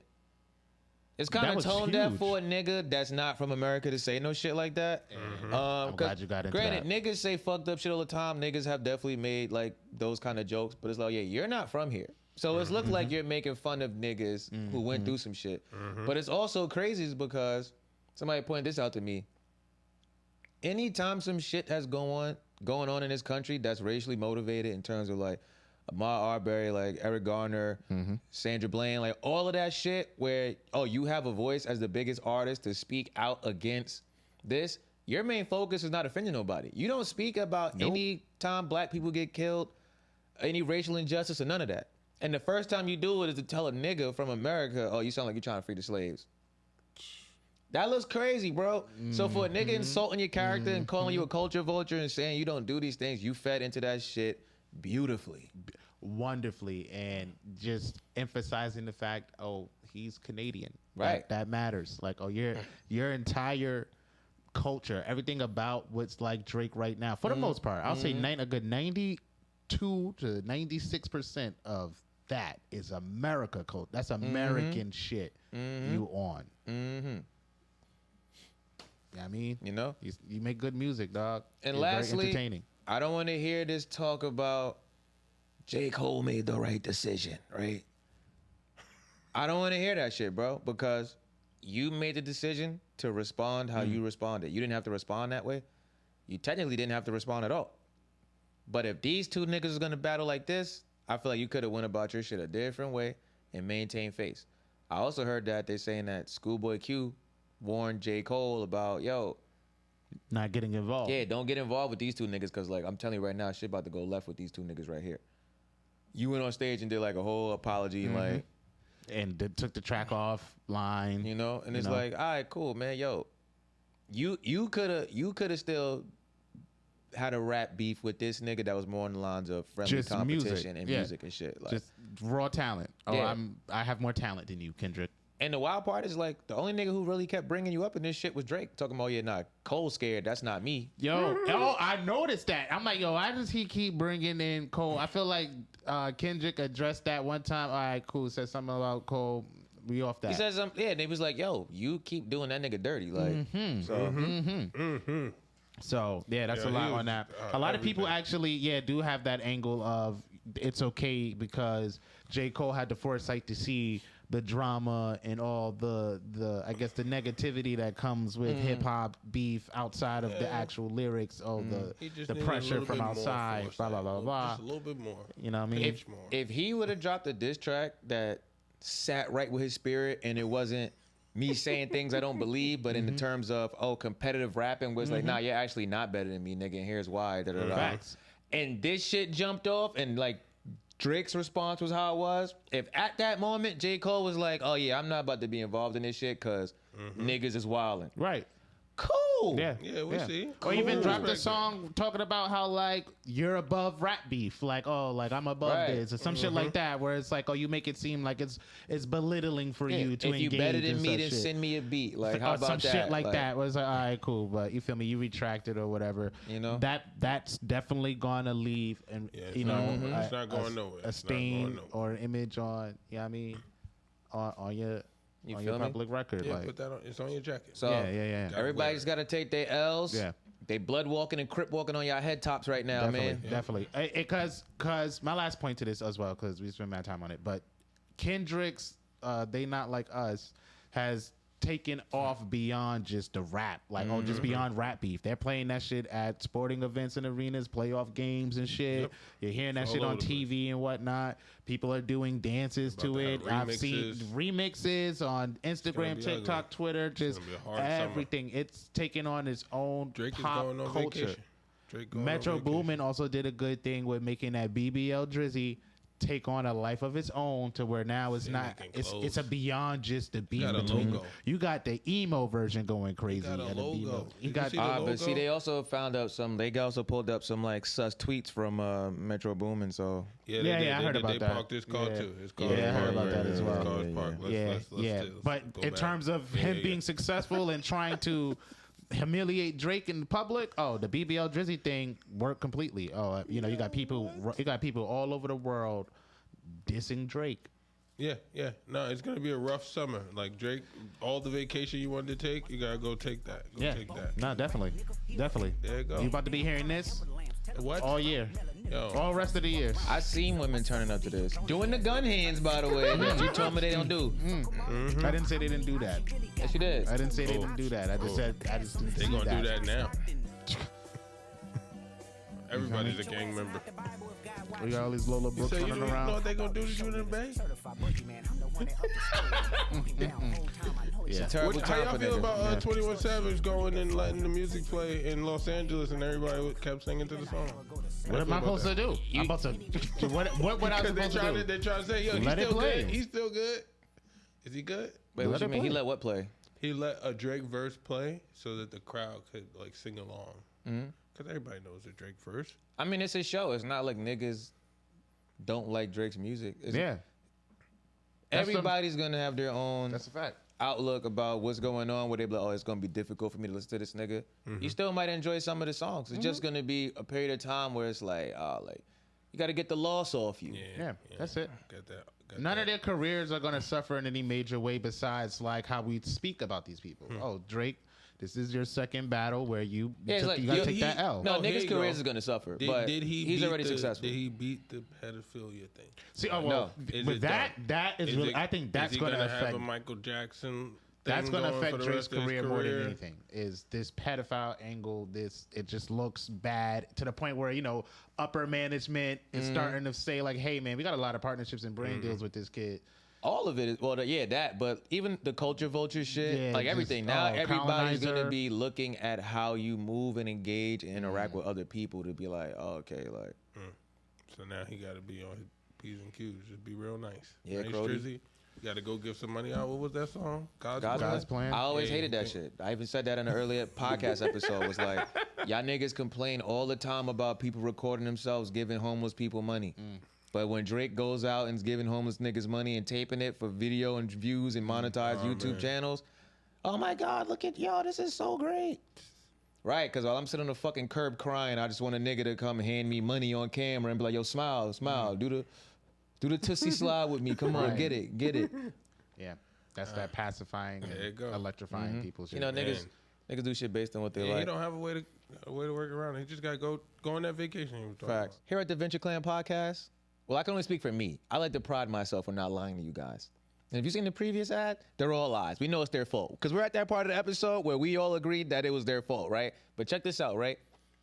It's kind of tone deaf for a nigga that's not from America to say no shit like that. I'm glad you got into that. Niggas say fucked up shit all the time. Niggas have definitely made like those kind of jokes, but it's like, yeah, you're not from here. So it's looked like you're making fun of niggas who went through some shit. But it's also crazy is because somebody pointed this out to me. Anytime some shit has going on in this country that's racially motivated in terms of like Ahmaud Arbery, like Eric Garner, Sandra Bland, like all of that shit where, oh, you have a voice as the biggest artist to speak out against this. Your main focus is not offending nobody. You don't speak about any time black people get killed, any racial injustice or none of that. And the first time you do it is to tell a nigga from America, oh, you sound like you're trying to free the slaves. That looks crazy, bro. So for a nigga insulting your character and calling you a culture vulture and saying you don't do these things, you fed into that shit beautifully, wonderfully, and just emphasizing the fact, oh, he's Canadian, right? That matters. Like, oh, your entire culture, everything about what's like Drake right now, for the most part, I'll say a good 92 to 96% of that is America code. That's American shit. You on? I mean, you know, you make good music, dog. And it's lastly, very entertaining. I don't want to hear this talk about J. Cole made the right decision, right? I don't want to hear that shit, bro, because you made the decision to respond how you responded. You didn't have to respond that way. You technically didn't have to respond at all. But if these two niggas is going to battle like this, I feel like you could have went about your shit a different way and maintained face. I also heard that they're saying that Schoolboy Q warned J. Cole about, yo, not getting involved. Yeah, don't get involved with these two niggas because, like, I'm telling you right now, shit about to go left with these two niggas right here. You went on stage and did, like, a whole apology, like... And took the track off line. You know? And it's like, all right, cool, man. Yo, you could have still had a rap beef with this nigga that was more on the lines of friendly just competition and music and shit. Like, just raw talent. Oh, I have more talent than you, Kendrick. And the wild part is, like, the only nigga who really kept bringing you up in this shit was Drake. Talking about, yeah, nah, Cole scared. That's not me. Yo, I noticed that. I'm like, yo, why does he keep bringing in Cole? I feel like Kendrick addressed that one time. All right, cool. Said something about Cole. We off that. He said something. Yeah, and he was like, yo, you keep doing that nigga dirty. Like, So, yeah, that's a lot on that. A lot of people actually, do have that angle of it's okay because J. Cole had the foresight to see the drama and all the I guess the negativity that comes with hip hop beef outside of the actual lyrics, the pressure from outside, blah blah blah blah. Just a little bit more. You know what I mean? If he would have dropped a diss track that sat right with his spirit and it wasn't me saying things I don't believe, but in the terms of competitive rapping was like, nah, you're actually not better than me, nigga, and here's why. Facts. And this shit jumped off and like Drake's response was how it was. If at that moment J. Cole was like, oh yeah, I'm not about to be involved in this shit because niggas is wilding. Right. Cool. cool. Yeah, we'll see. Or even drop the Respect song talking about how like you're above rap beef, like like I'm above this or some shit like that, where it's like you make it seem like it's belittling for you to engage. If you better than me, then shit. send me a beat. Like how about some that? shit like that. Where it's like, all right, cool, but you feel me? You retracted or whatever. You know that's definitely gonna leave, and it's not going nowhere. A stain or an image on, I mean, on your. You on feel your public record. Yeah, Like, put that on. It's on your jacket. So yeah. Everybody's got to take their L's. Yeah. They blood walking and crip walking on y'all head tops right now, man. Definitely. Because my last point to this as well, because we spent mad time on it, but Kendrick's They Not Like Us has taken off beyond just the rap, like just beyond rap beef. They're playing that shit at sporting events and arenas, playoff games and shit. Yep. You're hearing that shit on TV and whatnot. People are doing dances to it. I've seen remixes on Instagram, TikTok, Twitter, just everything. Summer. It's taking on its own pop culture. Metro Boomin also did a good thing with making that BBL Drizzy take on a life of its own, to where now it's not it's a beyond just the beat between you got the emo version going crazy. You got but see, they also found out they also pulled up some like sus tweets from Metro Boomin. So I heard about that. They parked his car too. His car I heard about that as well. Let's but in terms of him being successful and trying to humiliate Drake in public, the BBL Drizzy thing worked completely. You got people all over the world dissing Drake. Yeah. No, it's gonna be a rough summer. Like Drake, all the vacation you wanted to take, you gotta go take that. Take that. No, definitely. There you go. You about to be hearing this all year. All rest of the year. I seen women turning up to this, doing the gun hands, by the way, that you told me they don't do. I didn't say they didn't do that. Yes, you did. I didn't say they didn't do that. I just said didn't they gonna do that now. Everybody's a gang member. We got all these Lola Brooks running around. You know what they gonna do to you in the Bay? How y'all feel about 21 Savage going and letting the music play in Los Angeles and everybody kept singing to the song? What am I supposed to do? I'm about to. What I supposed to do? They're trying to say, yo, he's still good. He's still good. Is he good? Wait, what do you mean? He let what play? He let a Drake verse play so that the crowd could like sing along. Because everybody knows the Drake verse. I mean, it's his show. It's not like niggas don't like Drake's music. Everybody's going to have their own That's a fact. outlook about what's going on, where they be like, it's going to be difficult for me to listen to this nigga. You still might enjoy some of the songs. It's just going to be a period of time where it's like, you got to get the loss off you. Yeah, that's it. Got that. None of their careers are going to suffer in any major way besides like how we speak about these people. Drake, this is your second battle where you got to take that L. No, niggas' careers is going to suffer, but he's already successful. Did he beat the pedophilia thing? See, with that is really, I think that's going to affect have a Michael Jackson. That's going to affect Drake's career more than anything. Is this pedophile angle? It just looks bad to the point where upper management is starting to say like, "Hey, man, we got a lot of partnerships and brand deals with this kid." All of it is but even the culture vulture shit, like everything. Now everybody's gonna be looking at how you move and engage and interact with other people to be like, okay, like. So now he got to be on his P's and Q's. Just be real nice. Yeah, nice Drizzy. You got to go give some money out. What was that song? God's Plan. I always hated that shit. I even said that in an earlier podcast episode. Was like, y'all niggas complain all the time about people recording themselves giving homeless people money. But when Drake goes out and is giving homeless niggas money and taping it for video and views and monetized YouTube channels, oh my God, look at y'all, this is so great. Right, because while I'm sitting on the fucking curb crying, I just want a nigga to come hand me money on camera and be like, yo, smile, do the Tootsie slide with me. Come on, get it. Yeah, that's that pacifying and electrifying people shit. Niggas do shit based on what they like. You don't have a way to work around it. You just got to go on that vacation. Facts. Here at the Venture Clan podcast, well, I can only speak for me. I like to pride myself on not lying to you guys. And if you've seen the previous ad, they're all lies. We know it's their fault. Because we're at that part of the episode where we all agreed that it was their fault, right? But check this out, right?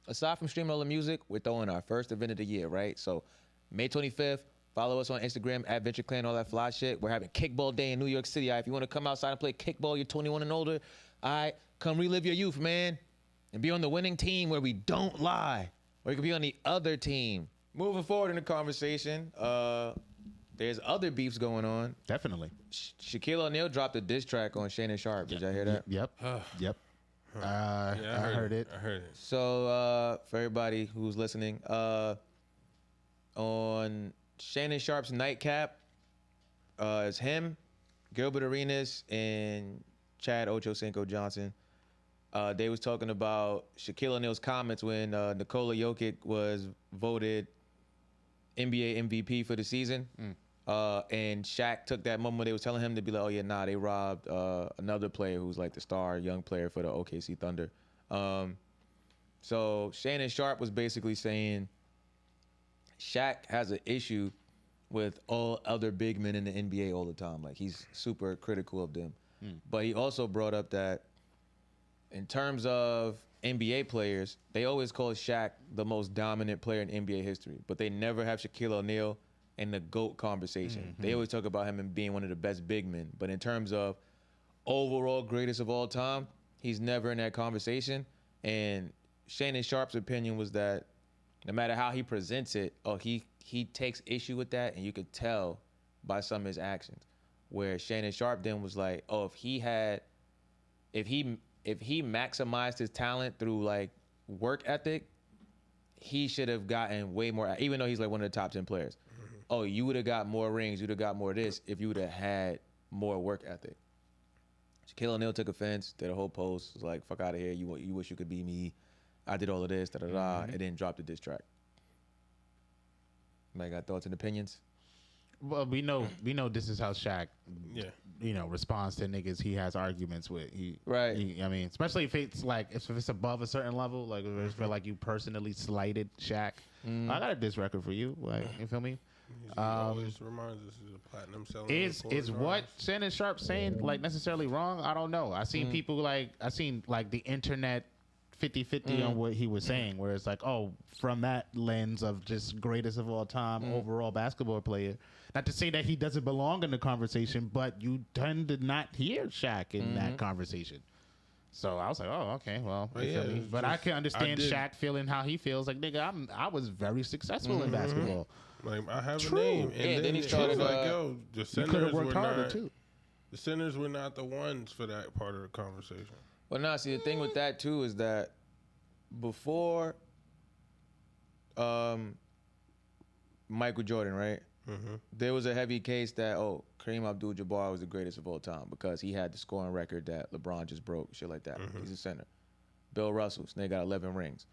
Aside from streaming all the music, we're throwing our first event of the year, right? So May 25th, follow us on Instagram at Venture Clan, all that fly shit. We're having Kickball Day in New York City. If you want to come outside and play kickball, you're 21 and older, all right, come relive your youth, man. And be on the winning team where we don't lie. Or you can be on the other team. Moving forward in the conversation, there's other beefs going on. Definitely. Shaquille O'Neal dropped a diss track on Shannon Sharp. Did y'all hear that? Yep. I heard it. I heard it. So for everybody who's listening, on Shannon Sharp's nightcap, it's him, Gilbert Arenas, and Chad Ochocinco Johnson. They was talking about Shaquille O'Neal's comments when Nikola Jokic was voted NBA MVP for the season. And Shaq took that moment. They was telling him to be like, oh yeah, nah, they robbed another player who's like the star young player for the OKC Thunder. So Shannon Sharp was basically saying Shaq has an issue with all other big men in the NBA all the time. Like he's super critical of them. But he also brought up that in terms of NBA players, they always call Shaq the most dominant player in NBA history, but they never have Shaquille O'Neal in the GOAT conversation. They always talk about him as being one of the best big men, but in terms of overall greatest of all time, he's never in that conversation. And Shannon Sharp's opinion was that no matter how he presents it, he takes issue with that, and you could tell by some of his actions. Where Shannon Sharp then was like, oh, if he maximized his talent through like work ethic, he should have gotten way more, even though he's like one of the top 10 players. Oh, you would have got more rings, you'd have got more of this if you would have had more work ethic. Shaquille O'Neal took offense, did a whole post, was like, fuck out of here, you wish you could be me. I did all of this, and then dropped the diss track. Anybody got thoughts and opinions? Well, we know this is how Shaq, responds to niggas he has arguments with. I mean, especially if it's like if it's above a certain level, like if it's feel like you personally slighted Shaq. I got a diss record for you. Like, you feel me? He always reminds us he's a platinum selling. Is what Shannon Sharp saying like necessarily wrong? I don't know. I seen people like the internet 50-50 on what he was saying, where it's like, oh, from that lens of just greatest of all time overall basketball player. Not to say that he doesn't belong in the conversation, but you tend to not hear Shaq in that conversation. So I was like, oh, okay, well, but I can understand Shaq feeling how he feels. Like, nigga, I was very successful in basketball. Like, I have a name. And then he's talking like, yo, the Sinners were harder too. The Sinners were not the ones for that part of the conversation. Well, no, see, the thing with that, too, is that before Michael Jordan, right? There was a heavy case that, Kareem Abdul-Jabbar was the greatest of all time because he had the scoring record that LeBron just broke, shit like that. He's a center. Bill Russell, they got 11 rings.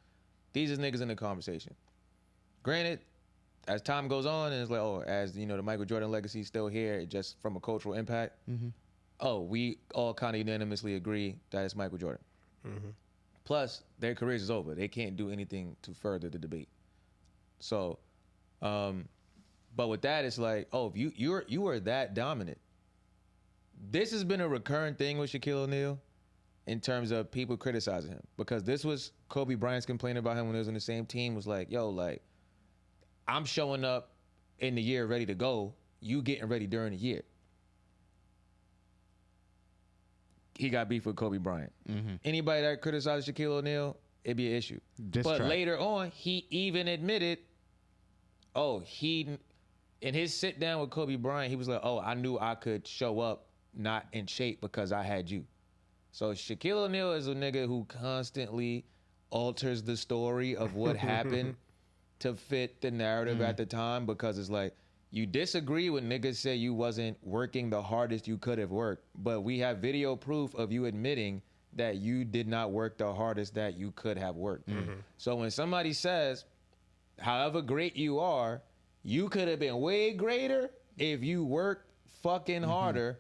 These is niggas in the conversation. Granted, as time goes on, and it's like, as the Michael Jordan legacy is still here, just from a cultural impact, we all kind of unanimously agree that it's Michael Jordan. Plus, their careers is over. They can't do anything to further the debate. So, but with that, it's like, if you are that dominant. This has been a recurrent thing with Shaquille O'Neal in terms of people criticizing him, because this was Kobe Bryant's complaint about him when he was on the same team, was like, I'm showing up in the year ready to go. You getting ready during the year. He got beef with Kobe Bryant. Anybody that criticizes Shaquille O'Neal, it'd be an issue. Later on, he even admitted, in his sit down with Kobe Bryant, he was like, I knew I could show up not in shape because I had you. So Shaquille O'Neal is a nigga who constantly alters the story of what happened to fit the narrative at the time, because it's like, you disagree when niggas say you wasn't working the hardest you could have worked, but we have video proof of you admitting that you did not work the hardest that you could have worked. So when somebody says, however great you are, you could have been way greater if you worked fucking harder,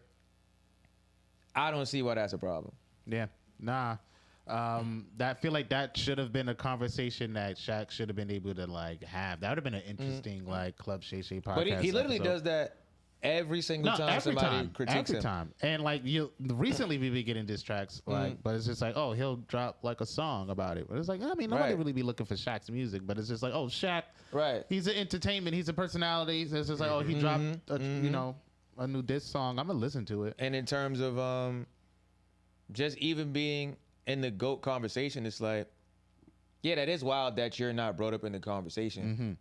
I don't see why that's a problem. Yeah, nah. I feel like that should have been a conversation that Shaq should have been able to like have. That would have been an interesting like Club Shay Shay podcast. But he literally does that every single time somebody critiques him. Time. And like recently we've been getting diss tracks, like, but it's just like, he'll drop like a song about it. But it's like, I mean, nobody really be looking for Shaq's music, but it's just like, Shaq, he's an entertainment, he's a personality. So it's just like, he dropped a new diss song. I'm gonna listen to it. And in terms of just even being in the GOAT conversation, it's like, yeah, that is wild that you're not brought up in the conversation.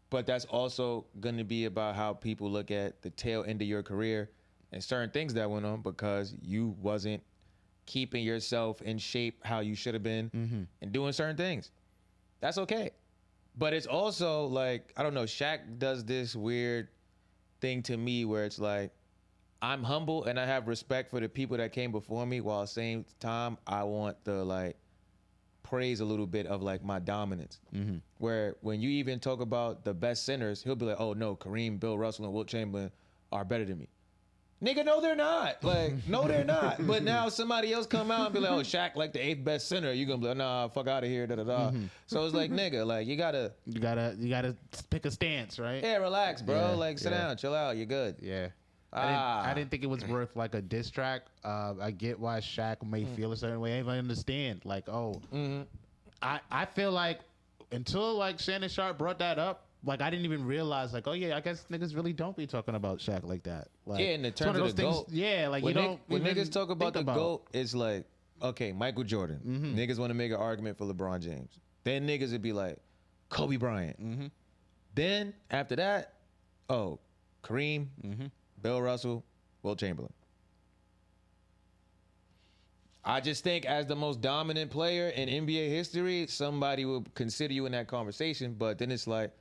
But that's also going to be about how people look at the tail end of your career and certain things that went on because you wasn't keeping yourself in shape how you should have been and doing certain things. That's okay. But it's also like, I don't know, Shaq does this weird thing to me where it's like, I'm humble and I have respect for the people that came before me, while at the same time, I want the like praise a little bit of like my dominance. Where when you even talk about the best centers, he'll be like, oh no, Kareem, Bill Russell, and Wilt Chamberlain are better than me. Nigga, no, they're not. Like, no, they're not. But now somebody else come out and be like, oh, Shaq, like the 8th best center. You're gonna be like, nah, fuck out of here, da da da. So it's like, nigga, like you gotta pick a stance, right? Yeah, relax, bro. Like, sit down, chill out. You're good. Yeah. I didn't think it was worth like a diss track. I get why Shaq may feel a certain way. I even understand. Like, I feel like until like Shannon Sharp brought that up, like I didn't even realize, like, oh yeah, I guess niggas really don't be talking about Shaq like that. Like, yeah, in the terms of the GOAT. Yeah, like when you don't. When niggas talk about the GOAT, it's like, okay, Michael Jordan. Niggas want to make an argument for LeBron James. Then niggas would be like, Kobe Bryant. Then after that, oh, Kareem, Bill Russell, Wilt Chamberlain. I just think as the most dominant player in NBA history, somebody will consider you in that conversation. But then it's like,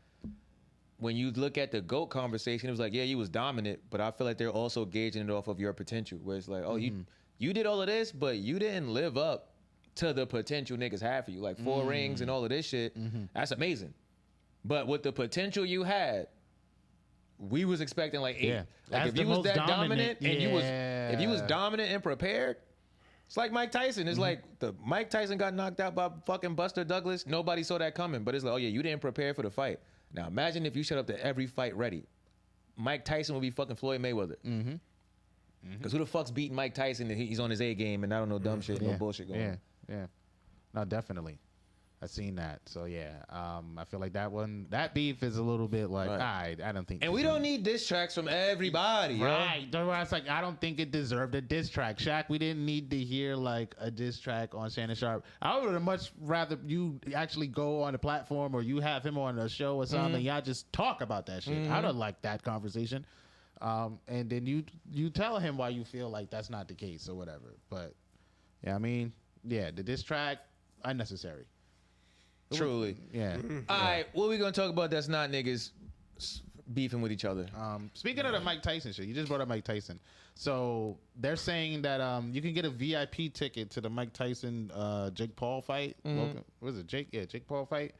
when you look at the GOAT conversation, it was like, yeah, you was dominant, but I feel like they're also gauging it off of your potential. Where it's like, oh, you did all of this, but you didn't live up to the potential niggas had for you. Like 4 rings and all of this shit. That's amazing. But with the potential you had, we was expecting like 8. Yeah. Like As if you was that dominant and yeah. if you was dominant and prepared, it's like Mike Tyson. It's like the Mike Tyson got knocked out by fucking Buster Douglas. Nobody saw that coming. But it's like, oh yeah, you didn't prepare for the fight. Now imagine if you showed up to every fight ready. Mike Tyson would be fucking Floyd Mayweather. Because who the fuck's beating Mike Tyson and he's on his A game and I don't know dumb shit, no bullshit going on. Yeah. No, definitely. I've seen that. So yeah, I feel like that beef is a little bit like, I don't think. And we don't need diss tracks from everybody, right? Yo. It's like I don't think it deserved a diss track. Shaq, we didn't need to hear like a diss track on Shannon Sharp. I would have much rather you actually go on a platform or you have him on a show or something. And y'all just talk about that shit. I'd have liked that conversation. And then you tell him why you feel like that's not the case or whatever. But yeah, I mean, yeah, the diss track unnecessary. Truly. Yeah. All right, what we gonna talk about that's not niggas beefing with each other? Speaking of the Mike Tyson shit, you just brought up Mike Tyson. So they're saying that you can get a VIP ticket to the Mike Tyson Jake Paul fight. What was it? Jake Paul fight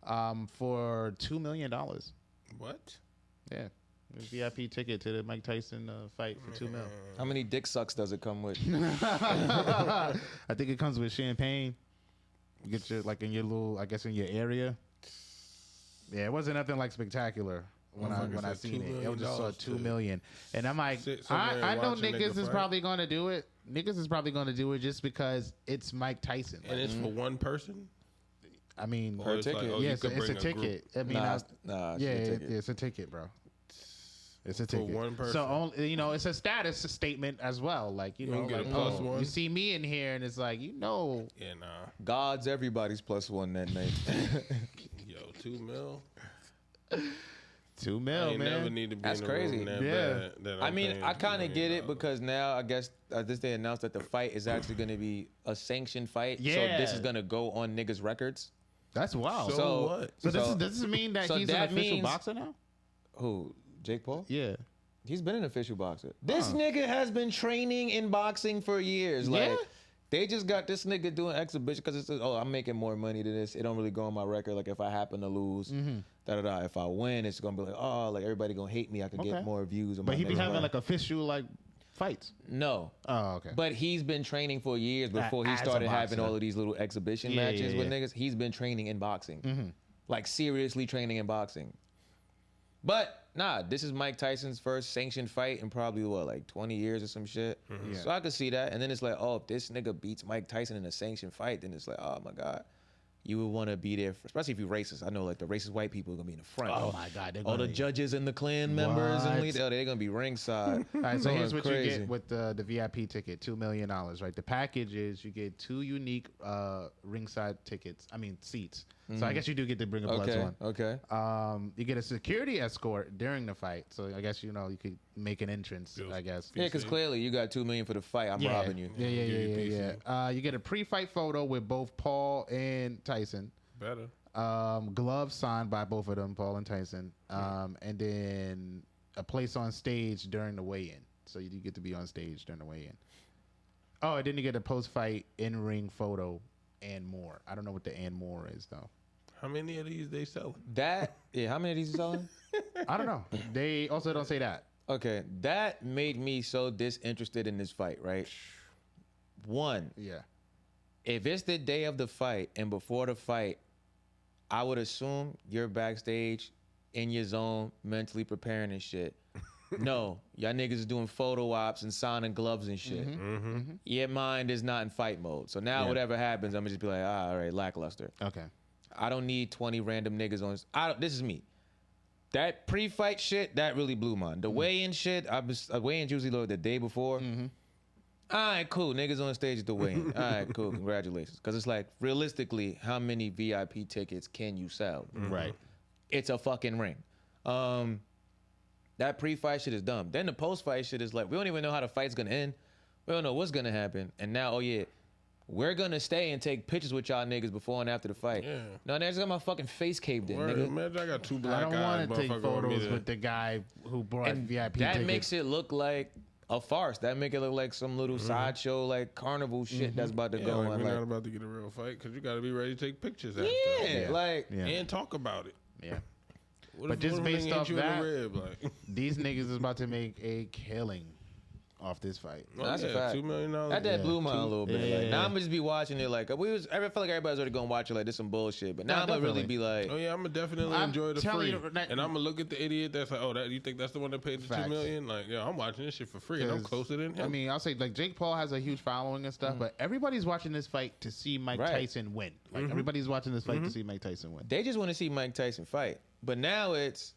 for $2 million. What? Yeah. A VIP ticket to the Mike Tyson fight for $2 million. How many dick sucks does it come with? I think it comes with champagne. You get your like in your little, I guess in your area. Yeah, it wasn't nothing like spectacular when I seen it. It was just $2 million, and I'm like, I know niggas is probably gonna do it. Niggas is probably gonna do it just because it's Mike Tyson. And it's for one person. I mean, per ticket. Like, yes, it's a ticket. I mean, it's a ticket, bro. It's a ticket. For one person. So only, it's a status statement as well. Like like, you see me in here, and it's like Yeah, nah. God's everybody's +1 that night. Yo, $2 million. $2 million, man. Never need to be That's in the crazy. room that bad. I mean, I kind of get it because now I guess this they announced that the fight is actually going to be a sanctioned fight. Yeah. So this is going to go on niggas' records. That's wild. So what? So does this mean that he's an official boxer now? Who? Jake Paul? Yeah. He's been an official boxer. This nigga has been training in boxing for years. Like, they just got this nigga doing exhibition because it says, oh, I'm making more money than this. It don't really go on my record. Like, if I happen to lose, If I win, it's going to be like, oh, like, everybody going to hate me. I can get more views. But he be having, like, official, like, fights? No. Oh, okay. But he's been training for years before he started having all of these little exhibition matches with niggas. He's been training in boxing. Like, seriously training in boxing. But, nah, this is Mike Tyson's first sanctioned fight in probably, 20 years or some shit. So I could see that. And then it's like, oh, if this nigga beats Mike Tyson in a sanctioned fight, then it's like, oh, my God. You would want to be there, especially if you're racist. I know, like, the racist white people are going to be in the front. Oh, my God. All the judges and the Klan members and leaders, they're going to be ringside. All right, so here's what you get with the VIP ticket, $2 million, right? The package is you get 2 unique ringside seats. So I guess you do get to bring a plus one. Okay. You get a security escort during the fight. So I guess, you could make an entrance, I guess. Yeah, because clearly you got $2 million for the fight. I'm robbing you. Yeah. You get a pre-fight photo with both Paul and Tyson. Better. Gloves signed by both of them, Paul and Tyson. And then a place on stage during the weigh-in. So you get to be on stage during the weigh-in. Oh, and then you get a post-fight in-ring photo and more. I don't know what the and more is, though. How many of these they selling? How many of these you selling? I don't know. They also don't say that. Okay, that made me so disinterested in this fight, right? One, if it's the day of the fight and before the fight, I would assume you're backstage in your zone, mentally preparing and shit. No, y'all niggas is doing photo ops and signing gloves and shit. Your mind is not in fight mode. So now whatever happens, I'm gonna just be like, all right, lackluster. Okay. I don't need 20 random niggas on. This is me. That pre-fight shit, that really blew mine. The weigh-in shit, weigh-in's usually the day before. All right, cool. Niggas on stage at the weigh-in. All right, cool. Congratulations. Because it's like, realistically, how many VIP tickets can you sell? Right. It's a fucking ring. That pre-fight shit is dumb. Then the post-fight shit is like, we don't even know how the fight's gonna end. We don't know what's gonna happen. And now, we're gonna stay and take pictures with y'all niggas before and after the fight. Yeah. No, I just got my fucking face caved in, nigga. Imagine I got two black eyes. I don't want to take photos with the guy who brought VIP tickets. That makes it look like a farce. That make it look like some little sideshow, like carnival shit that's about to go on. We're not about to get a real fight because you got to be ready to take pictures after. And talk about it. Yeah. But just based off that, these niggas is about to make a killing off this fight. That's a fact. $2 million. That blew mine a little bit. Now I'm gonna just be watching it like I feel like everybody's already gonna watch it like this some bullshit. But now I'm gonna really be like, oh yeah, I'm gonna definitely enjoy the free. And I'm gonna look at the idiot that's like, oh, you think that's the one that paid the $2 million? Like, yeah, I'm watching this shit for free and I'm closer than him. I mean, I'll say like Jake Paul has a huge following and stuff, but everybody's watching this fight to see Mike Tyson win. Like everybody's watching this fight to see Mike Tyson win. They just want to see Mike Tyson fight. But now it's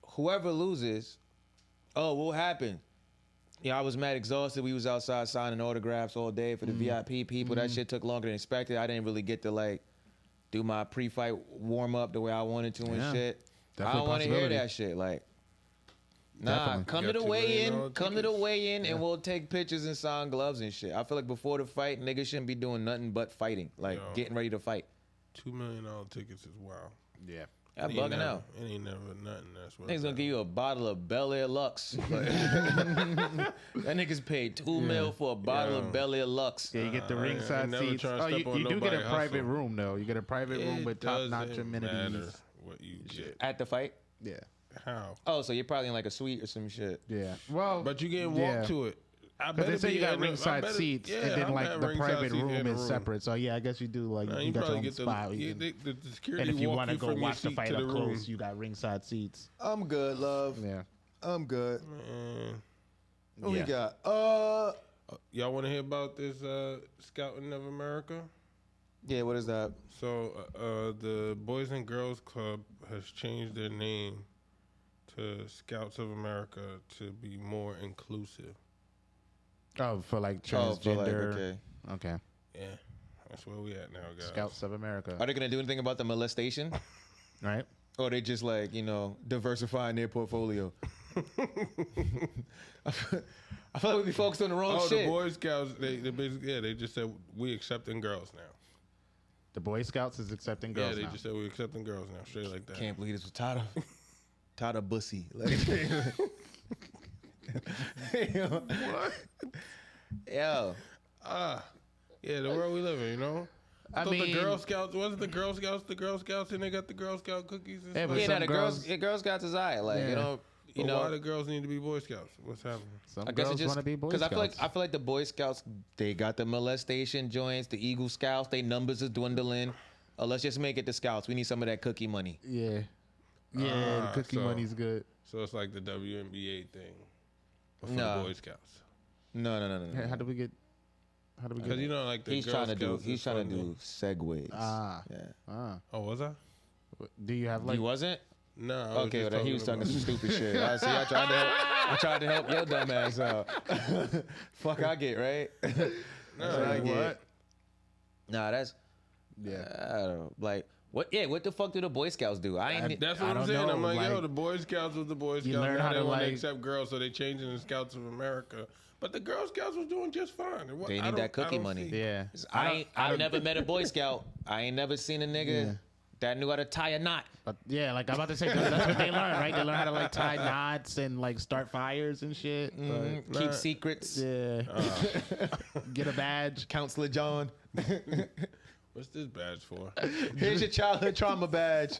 whoever loses. Oh, what happened? Yeah, I was mad exhausted. We was outside signing autographs all day for the VIP people. That shit took longer than expected. I didn't really get to like do my pre-fight warm up the way I wanted to and shit. I don't want to hear that shit. Like, nah, come to the weigh-in, and we'll take pictures and sign gloves and shit. I feel like before the fight, niggas shouldn't be doing nothing but fighting, like getting ready to fight. $2 million tickets is wild. Yeah. I'm bugging out. It ain't never nothing. That's what niggas gonna give you a bottle of Bel Air Lux. That niggas paid $2 million for a bottle of Bel Air Lux. Yeah, you get the ringside seats. Oh, you do get a private room though. You get a private room with top-notch amenities. What you get at the fight? Yeah. How? Oh, so you're probably in like a suite or some shit. Yeah. Well, but you getting walked to it. Because they say you got ringside seats, and then like the private room is separate. So yeah, I guess you do like you got your own spot. The security and if you want to go watch the fight up close, you got ringside seats. I'm good, love. Yeah, I'm good. What we got? Y'all want to hear about this Scouting of America? Yeah, what is that? So the Boys and Girls Club has changed their name to Scouts of America to be more inclusive. Oh, for like transgender. Okay. Yeah, that's where we at now, guys. Scouts of America. Are they gonna do anything about the molestation? Right. Or they just like diversifying their portfolio? I feel like we be focused on the wrong shit. Oh, the Boy Scouts, they basically they just said we accepting girls now. The Boy Scouts is accepting girls now. Yeah, they just said we accepting girls now, straight like that. Can't believe this was Tata Bussy. Like, what? Yo. Yeah, the world we live in, I mean, the Girl Scouts, wasn't the Girl Scouts, and they got the Girl Scout cookies and stuff? The Girl Scouts is alright. Like, why do girls need to be Boy Scouts? What's happening? I guess girls want to be Boy Scouts. Because I feel like the Boy Scouts, they got the molestation joints, the Eagle Scouts, their numbers is dwindling. Let's just make it the Scouts. We need some of that cookie money. Yeah. Yeah, the cookie money's good. So it's like the WNBA thing. For the Boy Scouts. No. Hey, how do we get? Because like the he's Girl trying Scouts to do segues. Oh, was I? Do you have like? You wasn't? No. Okay, well, he was talking some stupid shit. I see. I tried to help your dumb ass out. Fuck, I get right. No, I get. Nah, Yeah. I don't know. Like, what? Yeah, what the fuck do the Boy Scouts do? That's what I'm saying. I'm like, yo, the Boy Scouts was the Boy Scouts. learn Now how they to, want to like- accept girls, so they changing the Scouts of America. But the Girl Scouts was doing just fine. They need that cookie money. Yeah. I've never met a Boy Scout. I ain't never seen a nigga that knew how to tie a knot. But yeah, like I'm about to say, that's what they learn, right? They learn how to like tie knots and like start fires and shit. But, Keep secrets. yeah. Get a badge. Counselor John. What's this badge for? Here's your childhood trauma badge.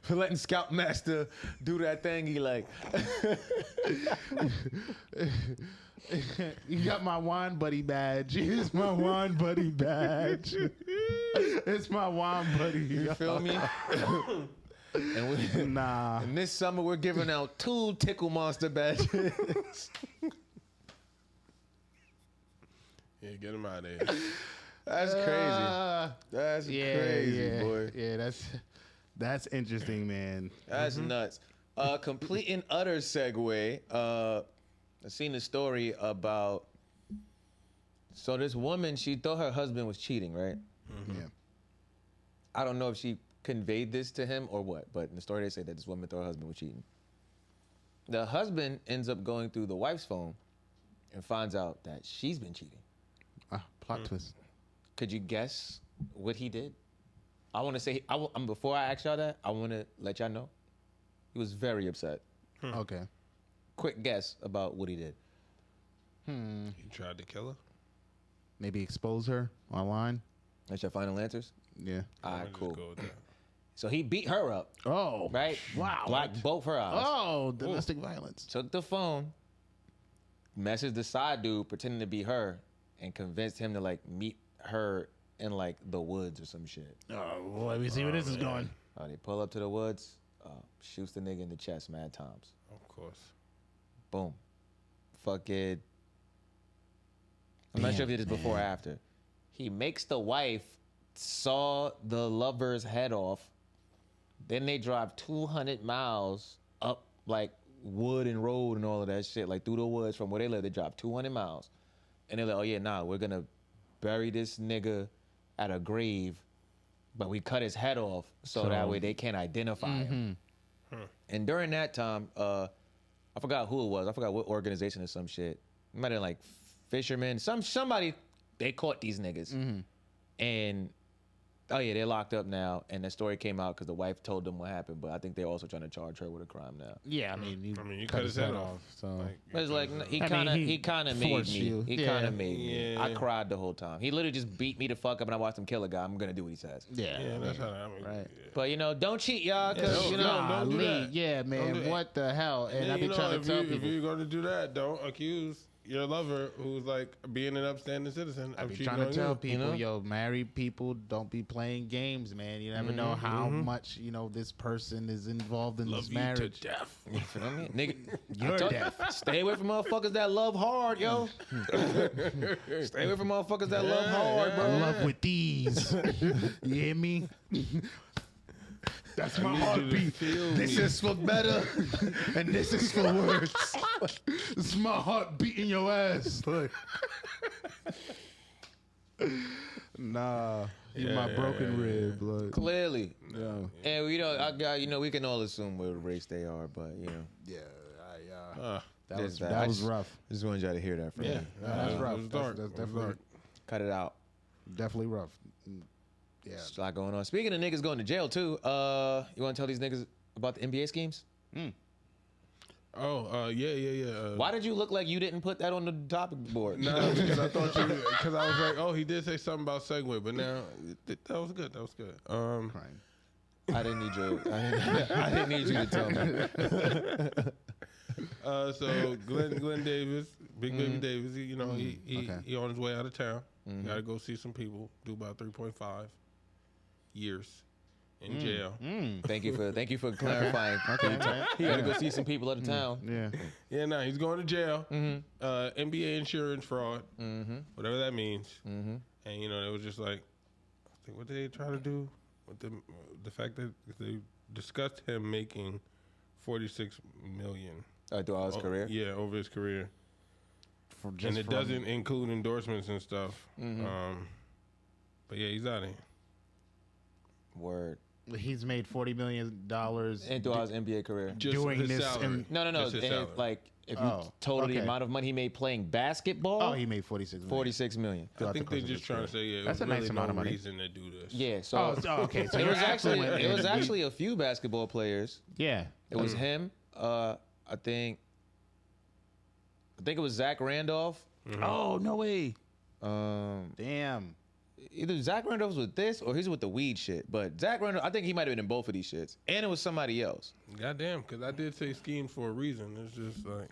For letting Scoutmaster do that thing he like. You got my wine buddy badge. Here's my wine buddy badge. It's my wine buddy. You feel me? And this summer we're giving out 2 Tickle Monster badges. Yeah, get them out of here. That's crazy. That's crazy, boy. Yeah, that's interesting, man. That's nuts. Complete and utter segue. I seen a story about. So this woman, she thought her husband was cheating, right? Yeah. I don't know if she conveyed this to him or what, but in the story they say that this woman thought her husband was cheating. The husband ends up going through the wife's phone and finds out that she's been cheating. Plot twist. Could you guess what he did? I want to say, before I ask y'all that, I want to let y'all know. He was very upset. Okay. Quick guess about what he did. He tried to kill her? Maybe expose her online. That's your final answers? Yeah. All right, I'm gonna cool. just go with that. So he beat her up, Oh. right? Wow. Blacked both her eyes. Oh, domestic violence. Took the phone, messaged the side dude pretending to be her, and convinced him to like meet her in like the woods or some shit. Oh, well, let me see where this is going. They pull up to the woods, shoots the nigga in the chest mad times. Of course. Boom. Fucking. I'm not sure if he did this before or after. He makes the wife saw the lover's head off. Then they drive 200 miles up like wood and road and all of that shit, like through the woods from where they live. They drive 200 miles. And they're like, oh yeah, nah, we're gonna bury this nigga at a grave, but we cut his head off so that way they can't identify him. And during that time, I forgot who it was. I forgot what organization or some shit. It might have been like fishermen. Somebody, they caught these niggas. And oh yeah, they're locked up now. And the story came out because the wife told them what happened. But I think they're also trying to charge her with a crime now. Yeah, I mean, you cut his head off. So But it's like he kind of made me. He kind of made me. I cried the whole time. He literally just beat me the fuck up, and I watched him kill a guy. I'm gonna do what he says. yeah, Yeah, that's how I mean. right. But you know, don't cheat, y'all, because you know. don't do that. Yeah, man. Don't do What the hell? And I you be know, trying if to tell you, people. if you're going to do that, don't accuse your lover who's like being an upstanding citizen I of be cheating trying to on tell you. people, yo, married people don't be playing games, man. You never know how much this person is involved in Love this you marriage. to death. You feel me? Nigga, You're deaf. stay away from motherfuckers that love hard, yo. Stay away from motherfuckers that love hard, bro. I love with these. You hear me? That's my heartbeat. This is for better, and this is for worse. This is my heart beating your ass. Like, nah, you my broken rib. Like, Clearly. yeah, And we can all assume what race they are, but yeah, that that was rough. Just wanted y'all to hear that from me. That's rough. It was dark. That's It was definitely dark. Cut it out. definitely rough. Yeah. There's a lot going on. Speaking of niggas going to jail too, you want to tell these niggas about the NBA schemes? Oh, yeah. Why did you look like you didn't put that on the topic board? No, because I thought because I was like, oh, he did say something about Segway, but now that was good. That was good. Crying. I didn't need you. I didn't need you to tell me. So Glenn Davis, Big Baby Davis, he on his way out of town. Got to go see some people. Do about 3.5 years in jail. Thank you for clarifying. He got to go see some people out of town. Yeah. Yeah, no, he's going to jail. NBA insurance fraud, whatever that means. And it was just like, I think what did they try to do with the fact that they discussed him making $46 million Throughout his career. Yeah, over his career. And it doesn't include endorsements and stuff. But yeah, he's out of here. Word. He's made $40 million And throughout his NBA career. Just doing his this. salary. No. Just his salary. Like, if you total the okay. amount of money he made playing basketball, Oh, he made $46 million. $46 million. I think they're just trying to say, yeah, That's there's a nice really amount no of money. reason to do this. Yeah, so okay. So it was you're actually a few basketball players. Yeah. It was him. I think it was Zach Randolph. Oh, no way. Damn. Either Zach Randolph was with this or he's with the weed shit. But Zach Randolph, I think he might have been in both of these shits. And it was somebody else. Goddamn, because I did say schemes for a reason. It's just like.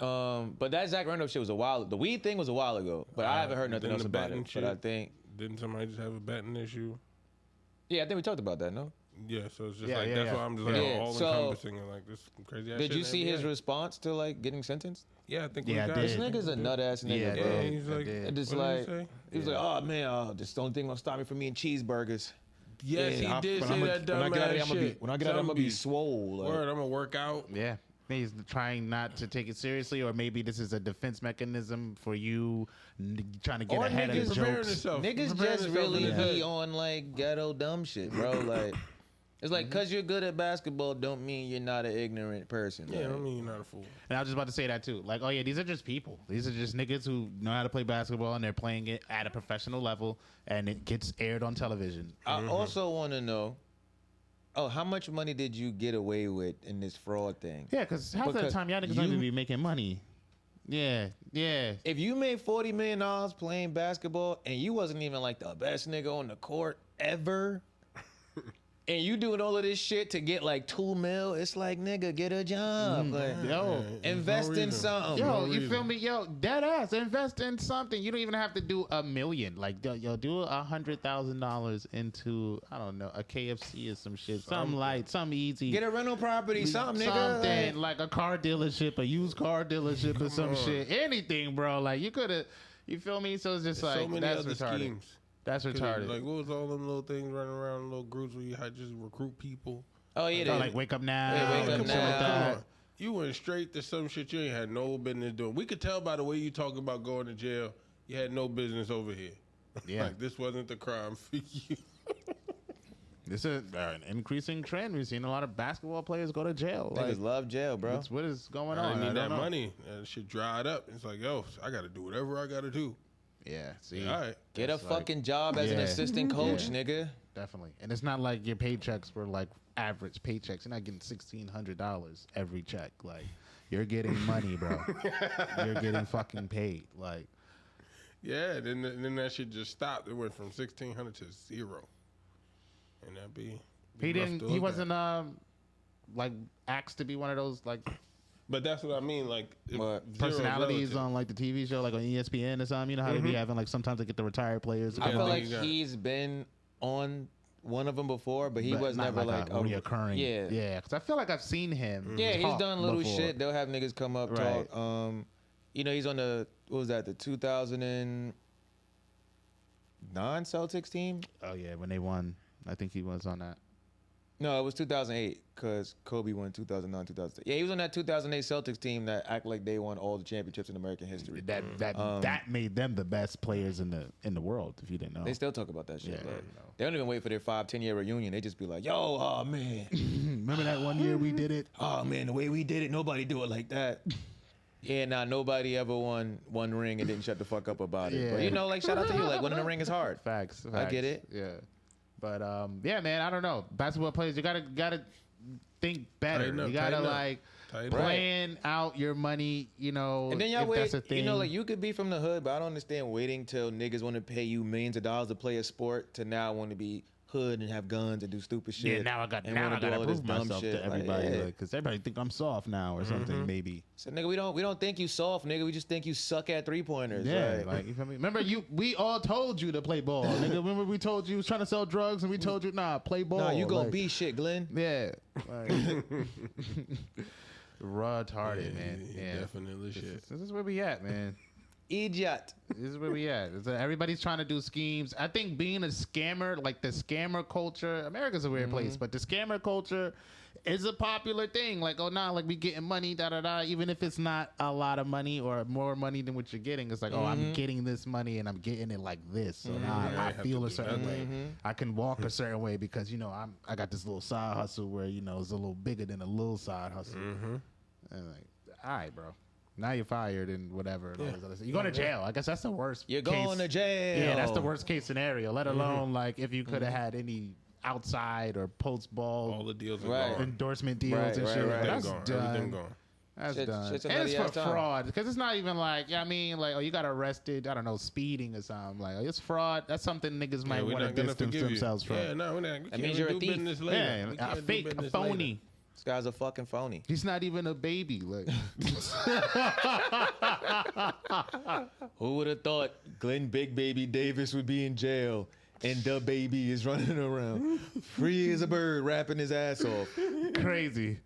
But that Zach Randolph shit was a while. The weed thing was a while ago. But I haven't heard nothing else about it. Shit, but I think. Didn't somebody just have a betting issue? Yeah, I think we talked about that, no? Yeah, so it's just that's why I'm just like all encompassing and like this crazy ass shit. Did you see his response to like getting sentenced? Yeah, I think this nigga's a nut ass nigga, bro. Yeah, he's like, and just what like he was like, oh man, this the only thing gonna stop me from eating cheeseburgers. Yes, he did say that dumb ass shit. When I get out, I'm gonna be swole. Word, I'm gonna work out. Yeah. He's trying not to take it seriously, or maybe this is a defense mechanism for you trying to get ahead of the jokes. Niggas just really be on like ghetto dumb shit, bro. Like, it's like, cause you're good at basketball don't mean you're not an ignorant person. Yeah, like. don't mean you're not a fool. And I was just about to say that too. Like, oh yeah, these are just people. These are just niggas who know how to play basketball and they're playing it at a professional level and it gets aired on television. I also want to know, how much money did you get away with in this fraud thing? Yeah, because half the time y'all niggas don't even be making money. Yeah. If you made $40 million playing basketball and you wasn't even like the best nigga on the court ever, and you doing all of this shit to get like $2 million, it's like, nigga, get a job. Like, invest in something. You feel me? Dead ass. Invest in something. You don't even have to do $1 million. Like, do $100,000 into, I don't know, a KFC or some shit. Something light, something easy. Get a rental property, something, nigga. Something like a car dealership, a used car dealership or some shit. Anything, bro. Like, you could have, you feel me? So it's just There's like, so many that's other retarded. schemes. That's retarded. Like, what was all them little things running around in little groups where you had just recruit people? Oh, yeah. Like, wake up now. Yeah, wake up now. Come on. You went straight to some shit you ain't had no business doing. We could tell by the way you talk about going to jail, you had no business over here. Yeah. Like, this wasn't the crime for you. This is an increasing trend. We've seen a lot of basketball players go to jail. Niggas love jail, bro. What is going on? I need that money. And shit dried up. It's like, I got to do whatever I got to do. Yeah, see. All right. Get a fucking job as an assistant coach, nigga. Definitely. And it's not like your paychecks were like average paychecks. You're not getting $1,600 every check. Like, you're getting money, bro. You're getting fucking paid. Like, yeah, then that shit just stopped. It went from 1,600 to 0. And that be he wasn't like asked to be one of those like. But that's what I mean, like personalities on like the TV show, like on ESPN or something. You know how they be having like sometimes they get the retired players. I feel like he's been on one of them before, but he was never like a reoccurring. Yeah. Because I feel like I've seen him. Yeah, he's done little shit. They'll have niggas come up talk. He's on the the 2009 Celtics team. Oh yeah, when they won, I think he was on that. No, it was 2008 because Kobe won 2009, 2008. Yeah, he was on that 2008 Celtics team that act like they won all the championships in American history. That made them the best players in the world. If you didn't know, they still talk about that shit. Yeah, they don't even wait for their 5-10 year reunion. They just be like, "Yo, oh man, remember that one year we did it? Oh man, the way we did it, nobody do it like that." Yeah, nobody ever won one ring and didn't shut the fuck up about it. But like, shout out to you. Like, winning a ring is hard. Facts. I get it. Yeah. But yeah, man, I don't know. Basketball players, you gotta think better. You gotta plan out your money. And then y'all wait. Like you could be from the hood, but I don't understand waiting till niggas want to pay you millions of dollars to play a sport to now want to be hood and have guns and do stupid shit. Yeah, now I gotta prove myself to everybody because everybody think I'm soft now or something. Maybe. So nigga, we don't think you soft, nigga. We just think you suck at 3-pointers. Yeah, like you feel me? Remember we all told you to play ball, nigga. Remember we told you was trying to sell drugs and we told you play ball. Nah, you gonna be shit, Glenn. Yeah. Retarded, man. Yeah, definitely shit. This is where we at, man. Idiot. This is where we at. Everybody's trying to do schemes. I think being a scammer, like the scammer culture, America's a weird place, but the scammer culture it's a popular thing. Like, oh, nah, like we getting money, da da da. Even if it's not a lot of money or more money than what you're getting, it's like, oh, I'm getting this money and I'm getting it like this. So now I feel a certain way. I can walk a certain way because I got this little side hustle where it's a little bigger than a little side hustle. And like, all right, bro. Now you're fired and whatever. And all this other stuff. You're going to jail. I guess that's the worst. You're going to jail. Yeah, that's the worst case scenario. Let alone like if you could have had any outside or post ball, all the deals are gone. Endorsement deals and shit. That's gone. done. Everything gone. That's done. And it's for fraud because it's not even like oh, you got arrested. I don't know, speeding or something. Like it's fraud. That's something niggas might want to distance themselves from. Yeah, no, we're not. That means you're a thief. Yeah, a fake, a phony. This guy's a fucking phony. He's not even a baby. Like, who would have thought Glenn Big Baby Davis would be in jail and the baby is running around free as a bird, rapping his ass off? Crazy,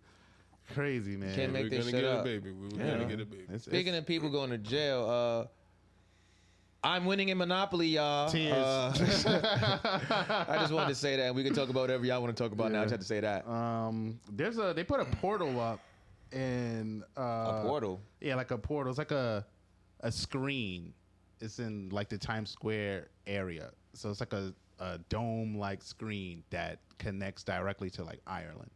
man. Can't make this shit up. We're gonna get a baby. Speaking of people going to jail, I'm winning in Monopoly, y'all. I just wanted to say that, and we can talk about whatever y'all want to talk about now. I just had to say that. They put a portal up in a portal. Yeah, like a portal. It's like a screen. It's in like the Times Square area, so it's like a dome-like screen that connects directly to like Ireland.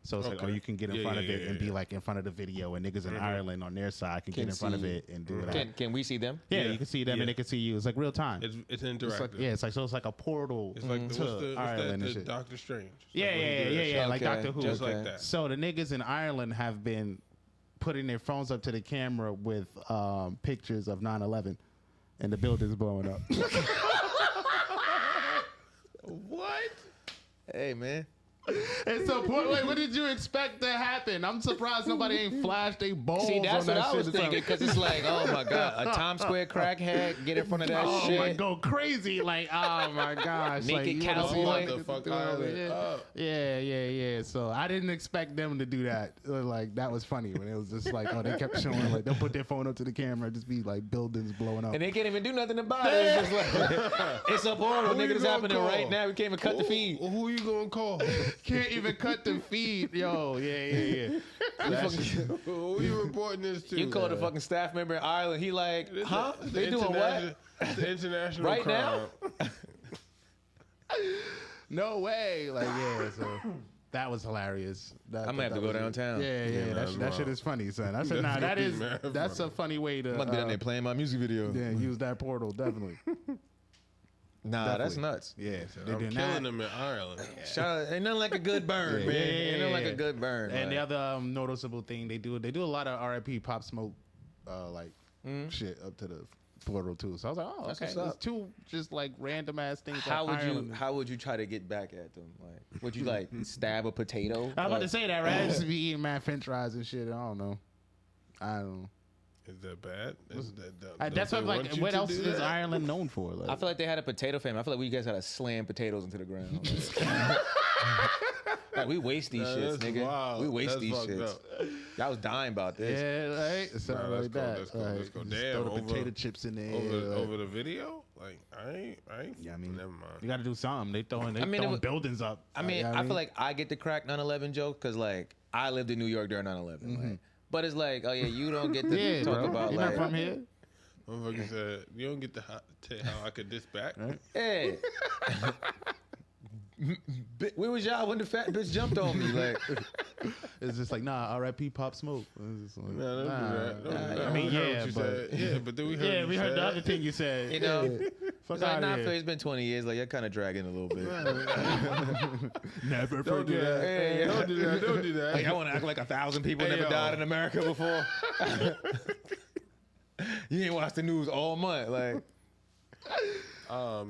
So it's like, you can get in front of it and be like in front of the video, and niggas in Ireland on their side can get in front of it and do that. Can we see them? Yeah, you can see them and they can see you. It's like real time. It's interactive. It's like a portal. It's like to Ireland and shit. Doctor Strange. Yeah, like Doctor Who. Just like that. So the niggas in Ireland have been putting their phones up to the camera with pictures of 9/11 and the buildings blowing up. What? Hey, man. And so, like, what did you expect to happen? I'm surprised nobody ain't flashed they balls. See, that's on what that I was shit thinking, because it's like, oh my god, a Times Square crackhead get in front of that shit. Oh, go crazy! Like, oh my gosh, naked like, cowboy. Yeah. So I didn't expect them to do that. Like, that was funny when it was just like, oh, they kept showing like they'll put their phone up to the camera, just be like buildings blowing up, and they can't even do nothing about it. It's just like, it's a portal, nigga. It's happening right now. We can't even cut the feed. Who you gonna call? Can't even cut the feed, yo. Yeah. Who you reporting this to? You call the fucking staff member in Ireland. He like, huh? They doing what? The international right crime. now? No way. Like, yeah. So that was hilarious. I'm gonna have to go downtown. Yeah. That shit is funny, son. I said, nah, that's a funny way to. I'm gonna be down there playing my music video. Yeah, use that portal definitely. Nah, definitely. That's nuts. Yeah, so I'm killing them in Ireland. Shout out, ain't nothing like a good burn, man. Ain't nothing like a good burn. And the other noticeable thing they do a lot of R.I.P. Pop Smoke, shit up to the portal too. So I was like, oh, that's okay. It's two just like random ass things. How would you try to get back at them? Like, would you like stab a potato? I was about to say that, right? I just be eating mad French fries and shit. I don't know. Is that bad? That's what like. What else is Ireland known for? Like, I feel like they had a potato famine. I feel like we guys had to slam potatoes into the ground. Like, we waste these shits, nigga. Wild. We waste these shits. Y'all was dying about this. Yeah, right. Something like that. Let's go. Damn, throw the potato chips in there. Over the video? Like, I ain't. Yeah, I mean, never mind. You got to do something. They throwing buildings up. I mean, I feel like I get the crack 9/11 joke because like I lived in New York during 9/11. Mm-hmm. Like, but it's like, oh yeah, you don't get to talk about You're like. Not from here. Motherfucker said, you don't get to tell how I could diss back. Right? Hey. Where was y'all when the fat bitch jumped on me? Like, it's just like, nah, R.I.P. Pop Smoke. It's like, nah, don't do that. I mean, but then we heard. Yeah, we heard the other thing you said. You know, fuck like, nah, it's been 20 years. Like, you're kind of dragging a little bit. Never don't forget. Do that. Hey, don't do that. Don't do that. Like, I want to act like 1,000 people never died in America before. You ain't watched the news all month. Like,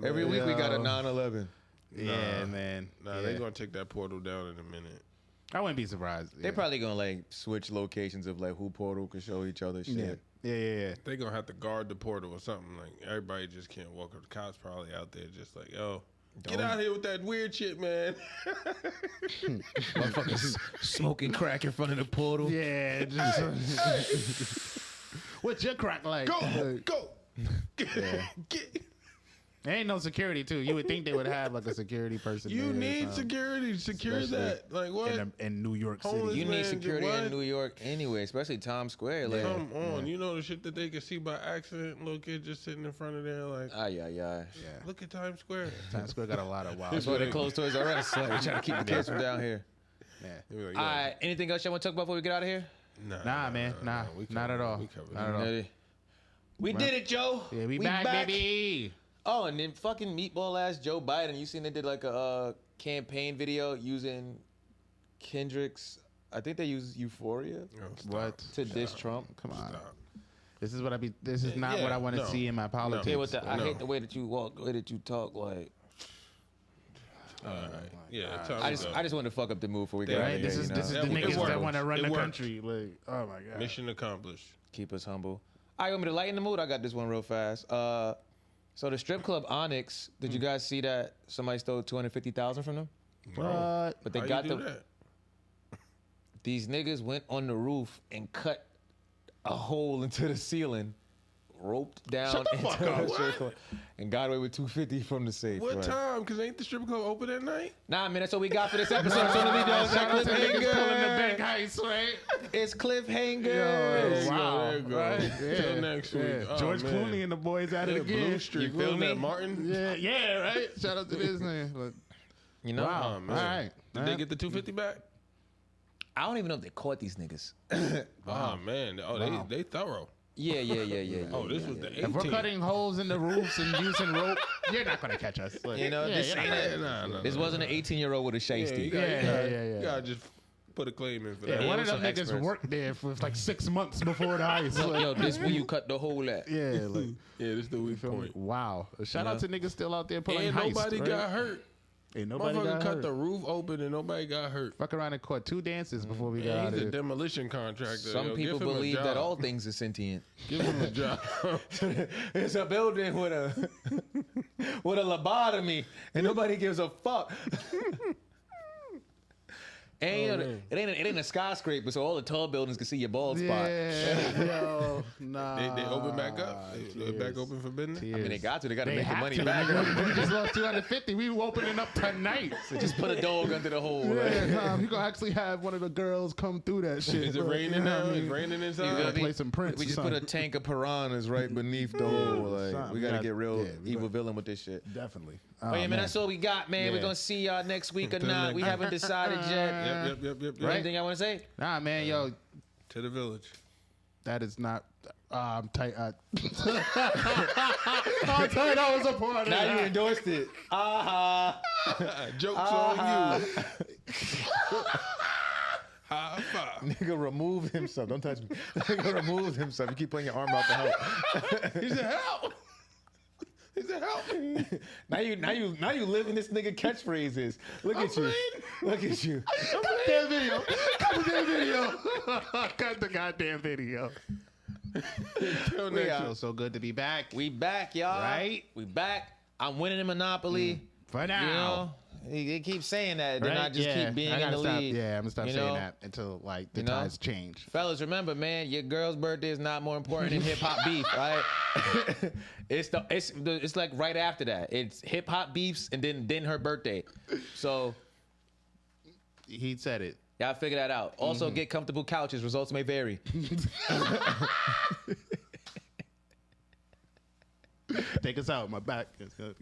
every week we got a 9/11. Yeah, man. Nah, they're gonna take that portal down in a minute. I wouldn't be surprised. They're probably gonna like switch locations of like who portal can show each other shit. Yeah. They're gonna have to guard the portal or something. Like, everybody just can't walk up. The cops probably out there just like, yo, get out of here with that weird shit, man. Motherfuckers smoking crack in front of the portal. Yeah. What's your crack like? Go. Yeah. Get. There ain't no security too. You would think they would have like a security person. You need security. Secure that. Like what? In New York City. You need security in New York anyway, especially Times Square. Like, come on. You know the shit that they can see by accident? Little kid just sitting in front of there like, yeah. Look at Times Square. Times Square got a lot of wild. That's why they closed Toys R Us. Like, we're trying to keep the kids from down here. Yeah. Like, All right. Anything else y'all want to talk about before we get out of here? Nah, man. Nah. Not at all. Not at all. We did it, Joe. Yeah, we back, baby. Oh, and then fucking meatball ass Joe Biden. You seen they did like a campaign video using Kendrick's. I think they use Euphoria. What? To diss Trump. Come on. This is what I be. This is not what I want to see in my politics. I hate the way that you walk, the way that you talk. Like. I just wanted to fuck up the mood before we get out of here. This is the niggas that want to run the country. Like, oh my god. Mission accomplished. Keep us humble. I want me to lighten the mood. I got this one real fast. So the strip club Onyx. Did you guys see that somebody stole $250,000 from them? What? But they got the. These niggas went on the roof and cut a hole into the ceiling. Roped down into the strip club and got away with $250 from the safe. What time? Because ain't the strip club open at night? Nah, man, that's what we got for this episode. So let me know. Cliffhanger. The big heist, right? It's cliffhanger. Yo, wow. There you go. Right? Till next week. Yeah. Oh, George Clooney and the boys at it again. Blue Street. You feel me? Martin? Yeah, right? Shout out to this man. Look. You know? Wow. Oh, man. All right. Did they get the $250 back? I don't even know if they caught these niggas. Oh, man. Oh, they thorough. Yeah. Oh, this was the 18. If we're cutting holes in the roofs and using rope, you're not gonna catch us. Like, You know, this wasn't an 18-year-old with a shiesty. You gotta just put a claim in for that. One of them niggas worked there for like 6 months before the heist. Look, yo, this where you cut the hole at. Yeah, like, Yeah, this is the weak point. wow. Shout out to niggas still out there pulling And heist. nobody got hurt. Ain't nobody Motherfucker got cut hurt. the roof open and nobody got hurt. Fuck around and caught 2 dances before we got Yeah, out he's of a here. demolition contractor. Some Yo, people give him a believe job. that all things are sentient. Give him a job. It's a building with a lobotomy, and nobody gives a fuck. And it ain't a skyscraper, so all the tall buildings can see your bald spot. Yeah, yo, nah. They open back up. They back open for business. I mean, they got to. They got to They make the have money to. back. We just lost 250. We opening up tonight. So just put a dog under the hole. Yeah, Right? nah, we gonna actually have one of the girls come through that shit. Is it bro. raining You know now? what I It's mean? raining You inside? feel me? Play some Prince We just or put a something. tank of piranhas right beneath the hole. Like, Something. we gotta get real we evil got- villain with this shit. Definitely. Oh, yeah, man, that's all we got, man. We're Yeah. gonna see y'all next week or Till not. next We week. haven't decided yet. Yep. Right? Anything I want to say? Nah, man, yo, To the village. that is not. I'm tight. I'm tight. I was a part of Now that. you endorsed it. Jokes on you. High five. Nigga removed himself. Don't touch me. Nigga removed himself. You keep putting your arm out to help. He said, help. He said, help me. Now you living this nigga catchphrases. Look at you. Look at you. Goddamn video. Cut the damn video. Cut the goddamn video. Till next out. week. Feels so good to be back. We back, y'all. Right? We back. I'm winning in Monopoly. For You now. know, they keep saying that. Then Right? I just keep being I in gotta the stop, lead. Yeah, I'm gonna stop You saying know? that until like the You know? tides change. Fellas, remember, man, your girl's birthday is not more important than hip hop beef, right? It's like right after that. It's hip hop beefs and then her birthday. So He said it. y'all figure that out. Also, get comfortable couches. Results may vary. Take us out. My back is good.